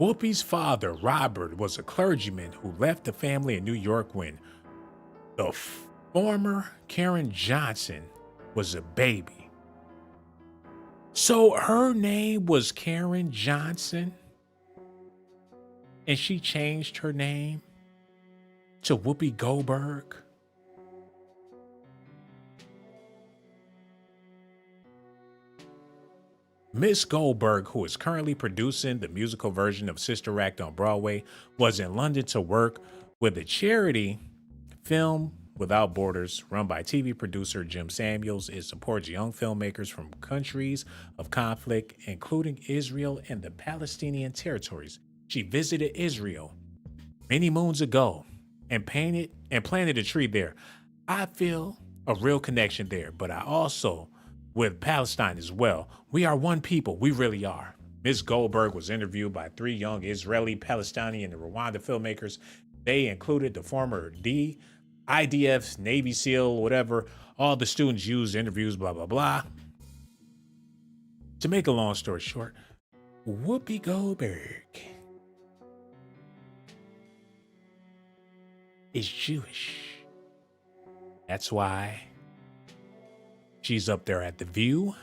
Whoopi's father, Robert, was a clergyman who left the family in New York when the former Karen Johnson was a baby. So her name was Karen Johnson, and she changed her name to Whoopi Goldberg. Miss Goldberg, who is currently producing the musical version of Sister Act on Broadway, was in London to work with the charity Film Without Borders, run by TV producer Jim Samuels. It supports young filmmakers from countries of conflict, including Israel and the Palestinian territories. She visited Israel many moons ago and planted a tree there. I feel a real connection there, but I also with Palestine as well. We are one people. We really are. Ms. Goldberg was interviewed by 3 young Israeli, Palestinian, and Rwanda filmmakers. They included the former IDF, Navy SEAL, whatever. All the students used interviews, blah, blah, blah. To make a long story short, Whoopi Goldberg is Jewish. That's why she's up there at The View,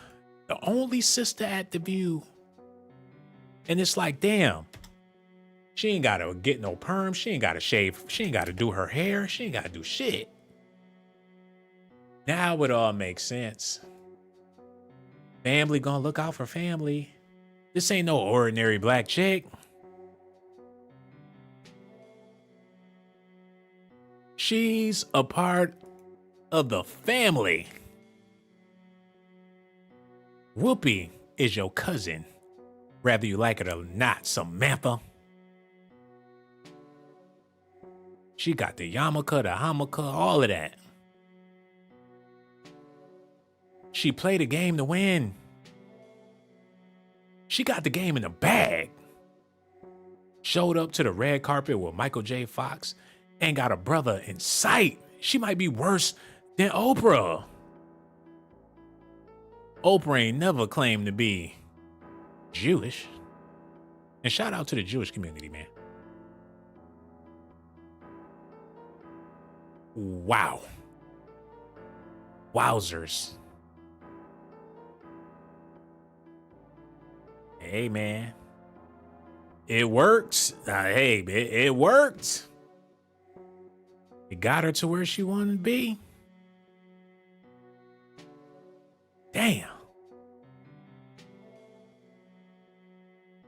the only sister at The View. And it's like, damn, she ain't gotta get no perm. She ain't gotta shave. She ain't gotta do her hair. She ain't gotta do shit. Now it all makes sense. Family gonna look out for family. This ain't no ordinary black chick. She's a part of the family. Whoopi is your cousin, whether you like it or not, Samantha. She got the yarmulke, the hamaka, all of that. She played a game to win. She got the game in the bag. Showed up to the red carpet with Michael J. Fox and got a brother in sight. She might be worse than Oprah. Oprah ain't never claimed to be Jewish. And shout out to the Jewish community, man. Wow. Wowzers. Hey, man. It works. Hey, it worked. It got her to where she wanted to be. Damn.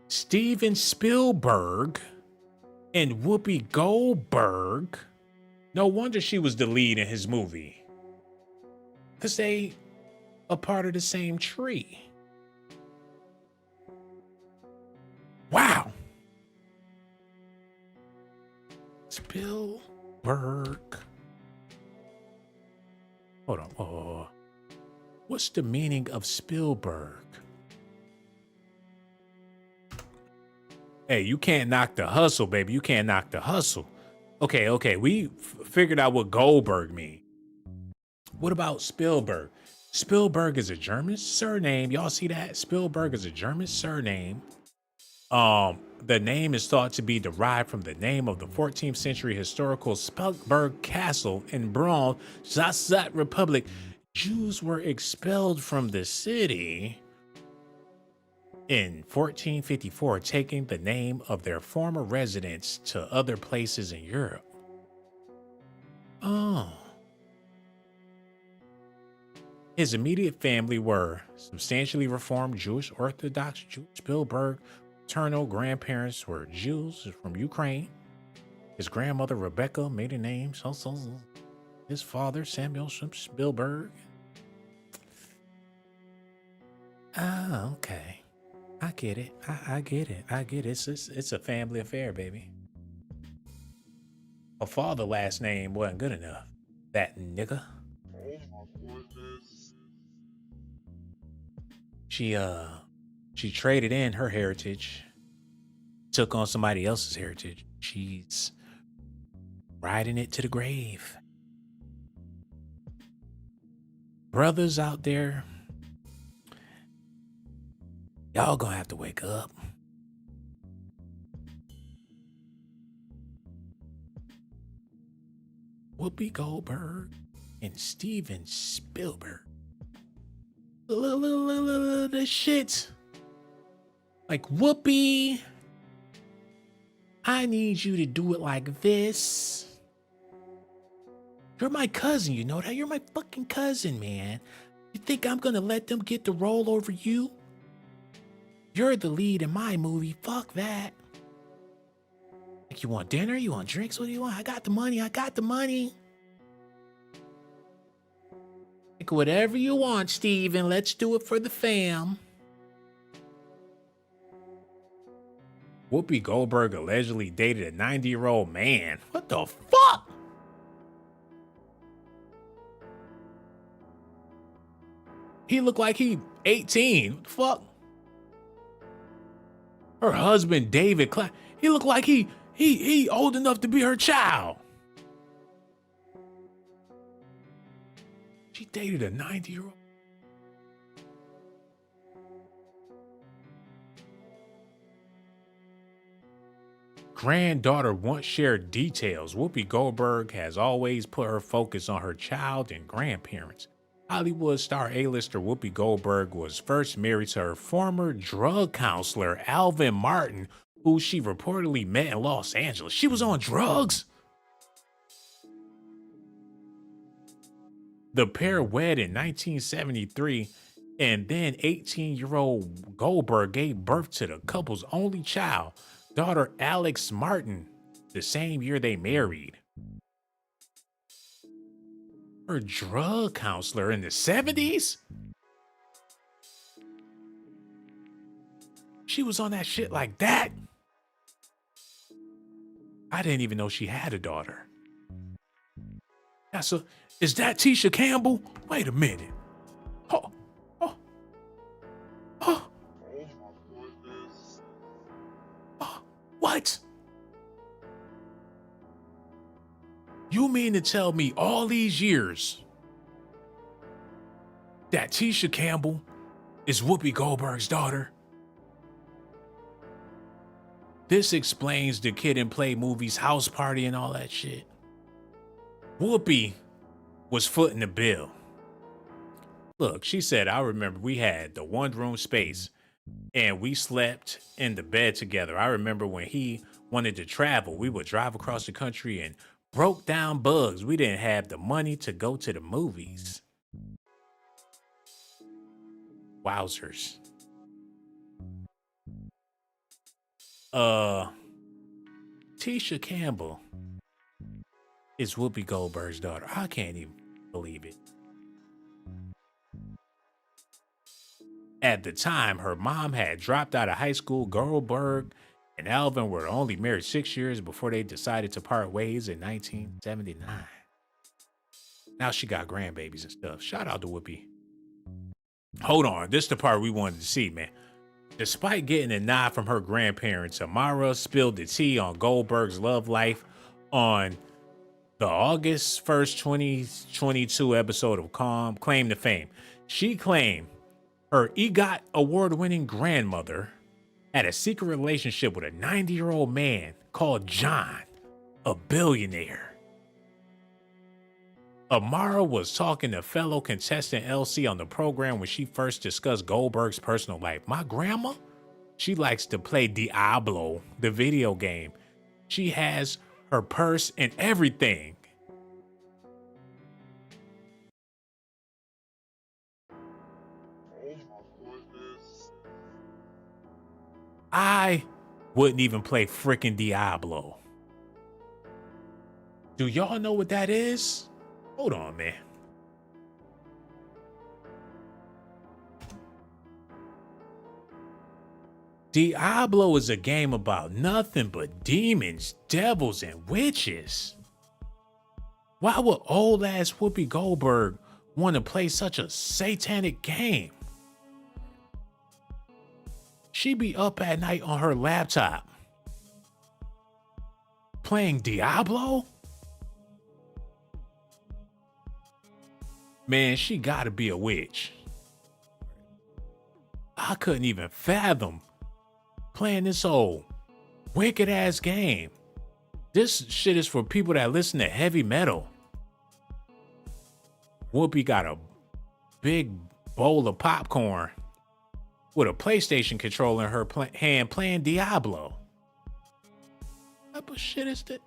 Steven Spielberg and Whoopi Goldberg. No wonder she was the lead in his movie. Because they are part of the same tree. Wow. Spielberg. Hold on. Oh. What's the meaning of Spielberg? Hey, you can't knock the hustle, baby. You can't knock the hustle. Okay. We figured out what Goldberg means. What about Spielberg? Spielberg is a German surname. Y'all see that? Spielberg is a German surname. The name is thought to be derived from the name of the 14th century historical Spielberg Castle in Brno, Czech Republic. Jews were expelled from the city in 1454, taking the name of their former residence to other places in Europe. Oh. His immediate family were substantially Reformed Jewish Orthodox Jewish. Spielberg maternal grandparents were Jews from Ukraine. His grandmother Rebecca made a name. His father Samuel Spielberg. Ah, okay. I get it. I get it. I get it. It's a family affair, baby. Her father's last name wasn't good enough. That nigga. She traded in her heritage, took on somebody else's heritage. She's riding it to the grave. Brothers out there, y'all gonna have to wake up. Whoopi Goldberg and Steven Spielberg. The shit. Like, Whoopi, I need you to do it like this. You're my cousin, you know that? You're my fucking cousin, man. You think I'm gonna let them get the role over you? You're the lead in my movie. Fuck that. Like, you want dinner? You want drinks? What do you want? I got the money. I got the money. Like, whatever you want, Steven. Let's do it for the fam. Whoopi Goldberg allegedly dated a 90-year-old man. What the fuck? He looked like he 18. What the fuck? Her husband, David Klein, he looked like he old enough to be her child. She dated a 90-year-old. Granddaughter once shared details. Whoopi Goldberg has always put her focus on her child and grandparents. Hollywood star A-lister Whoopi Goldberg was first married to her former drug counselor, Alvin Martin, who she reportedly met in Los Angeles. She was on drugs. The pair wed in 1973, and then 18-year-old Goldberg gave birth to the couple's only child, daughter Alex Martin, the same year they married. Her drug counselor in the 70s? She was on that shit like that? I didn't even know she had a daughter. Is that Tisha Campbell? Wait a minute. What? You mean to tell me all these years that Tisha Campbell is Whoopi Goldberg's daughter? This explains the Kid and Play movies, House Party, and all that shit. Whoopi was footing the bill. Look, she said, I remember we had the one-room space and we slept in the bed together. I remember when he wanted to travel, we would drive across the country and broke down bugs. We didn't have the money to go to the movies. Wowzers. Tisha Campbell is Whoopi Goldberg's daughter. I can't even believe it. At the time, her mom had dropped out of high school. Goldberg and Alvin were only married 6 years before they decided to part ways in 1979. Now she got grandbabies and stuff. Shout out to Whoopi. Hold on, this is the part we wanted to see, man. Despite getting a nod from her grandparents, Amara spilled the tea on Goldberg's love life on the August 1st, 2022 episode of Claim to Fame. She claimed her EGOT award-winning grandmother had a secret relationship with a 90-year-old man called John, a billionaire. Amara was talking to fellow contestant LC on the program when she first discussed Goldberg's personal life. My grandma, she likes to play Diablo, the video game. She has her purse and everything. I wouldn't even play frickin' Diablo. Do y'all know what that is? Hold on, man. Diablo is a game about nothing but demons, devils, and witches. Why would old ass Whoopi Goldberg want to play such a satanic game? She be up at night on her laptop playing Diablo? Man, she gotta be a witch. I couldn't even fathom playing this old wicked ass game. This shit is for people that listen to heavy metal. Whoopi got a big bowl of popcorn with a PlayStation controller in her hand playing Diablo. What type of shit is that?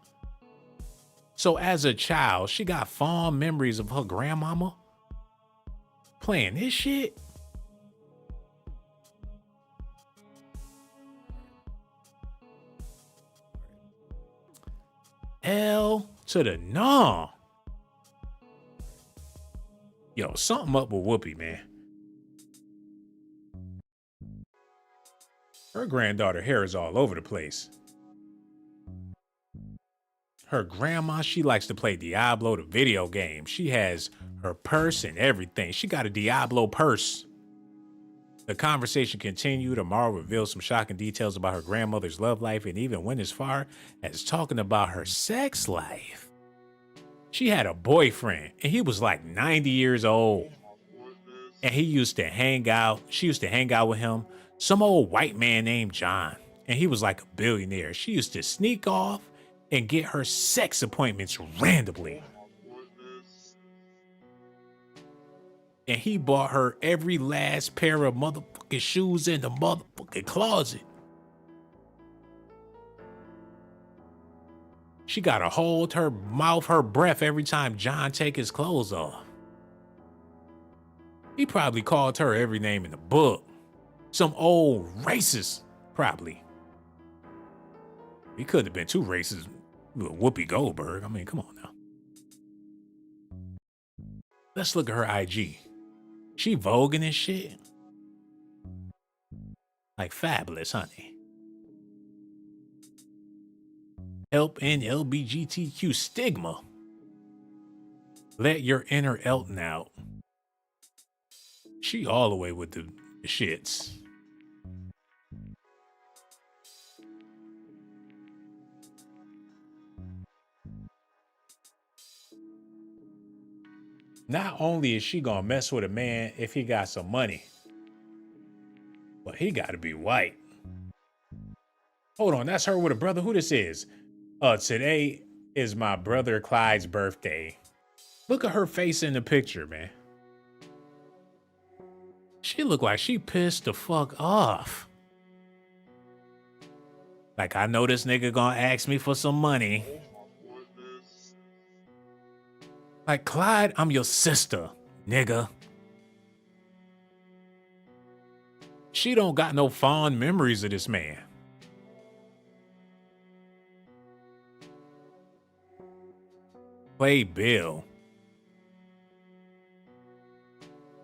So as a child, she got fond memories of her grandmama playing this shit. L to the no. Yo, something up with Whoopi, man. Her granddaughter hair is all over the place. Her grandma, she likes to play Diablo, the video game. She has her purse and everything. She got a Diablo purse. The conversation continued. Amara revealed some shocking details about her grandmother's love life and even went as far as talking about her sex life. She had a boyfriend and he was like 90 years old. And he used to hang out. She used to hang out with him. Some old white man named John. And he was like a billionaire. She used to sneak off and get her sex appointments randomly. And he bought her every last pair of motherfucking shoes in the motherfucking closet. She gotta hold her mouth, her breath every time John take his clothes off. He probably called her every name in the book. Some old racist, probably. He couldn't have been too racist with Whoopi Goldberg. I mean, come on now. Let's look at her IG. She voguing and shit. Like fabulous, honey. Help end LGBTQ stigma. Let your inner Elton out. She all the way with the shits. Not only is she gonna mess with a man if he got some money, but he gotta be white. Hold on, that's her with a brother. Who this is? Today is my brother Clyde's birthday. Look at her face in the picture, man. She look like she pissed the fuck off. Like, I know this nigga gonna ask me for some money. Like, Clyde, I'm your sister, nigga. She don't got no fond memories of this man. Play Bill.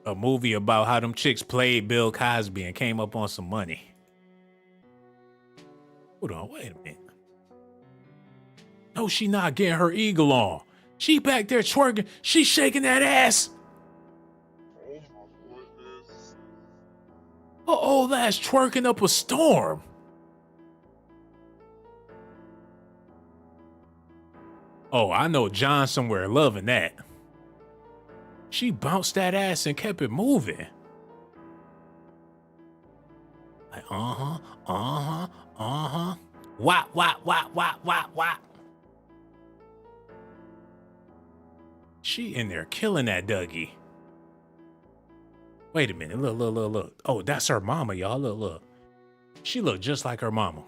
A movie about how them chicks played Bill Cosby and came up on some money. Hold on, wait a minute. No, she not getting her eagle on. She back there twerking. She shaking that ass. Her old ass twerking up a storm. Oh, I know John somewhere loving that. She bounced that ass and kept it moving. Like, wop, wop, wop, wop, wop, wop. She in there killing that Dougie. Wait a minute, look. Oh, that's her mama, y'all, look. She look just like her mama.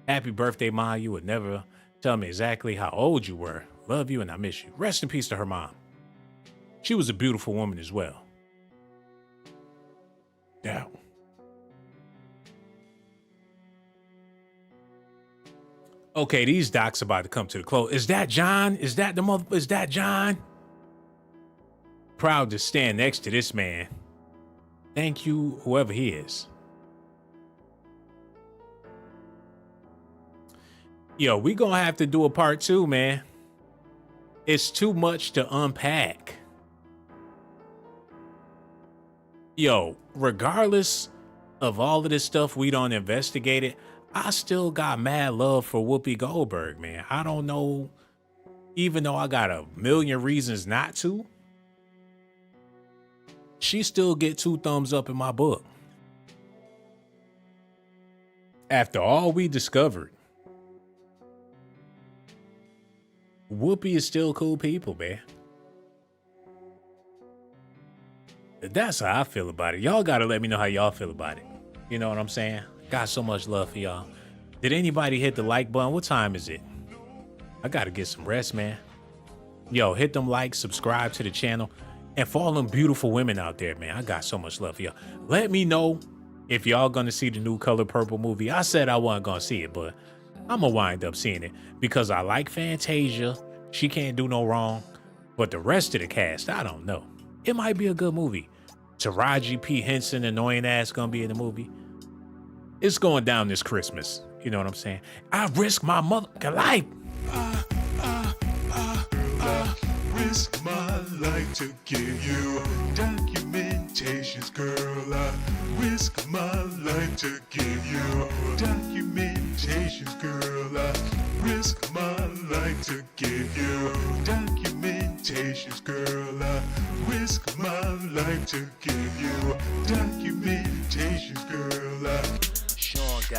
Happy birthday, Ma. You would never tell me exactly how old you were. Love you and I miss you. Rest in peace to her mom. She was a beautiful woman as well. Now, Okay, these docs about to come to the close. Is that John? Is that the mother? Is that John? Proud to stand next to this man. Thank you, whoever he is. Yo, we gonna have to do a part 2, man. It's too much to unpack. Yo, regardless of all of this stuff we done investigated, I still got mad love for Whoopi Goldberg, man. I don't know, even though I got a million reasons not to, she still get 2 thumbs up in my book. After all we discovered, Whoopi is still cool people, man. That's how I feel about it. Y'all gotta let me know how y'all feel about it. You know what I'm saying? Got so much love for y'all. Did anybody hit the like button? What time is it? I gotta get some rest, man. Yo, hit them likes, subscribe to the channel. And for all them beautiful women out there, man, I got so much love for y'all. Let me know if y'all gonna see the new Color Purple movie. I said I wasn't gonna see it, but I'm gonna wind up seeing it because I like Fantasia. She can't do no wrong. But the rest of the cast, I don't know. It might be a good movie. Taraji P. Henson, annoying ass, gonna be in the movie. It's going down this Christmas. You know what I'm saying? I risk my motherfucking life. Risk my life to give you documentations, girl. I risk my life to give you documentations, girl. I risk my life to give you documentations, girl. I risk my life to give you documentations, girl. I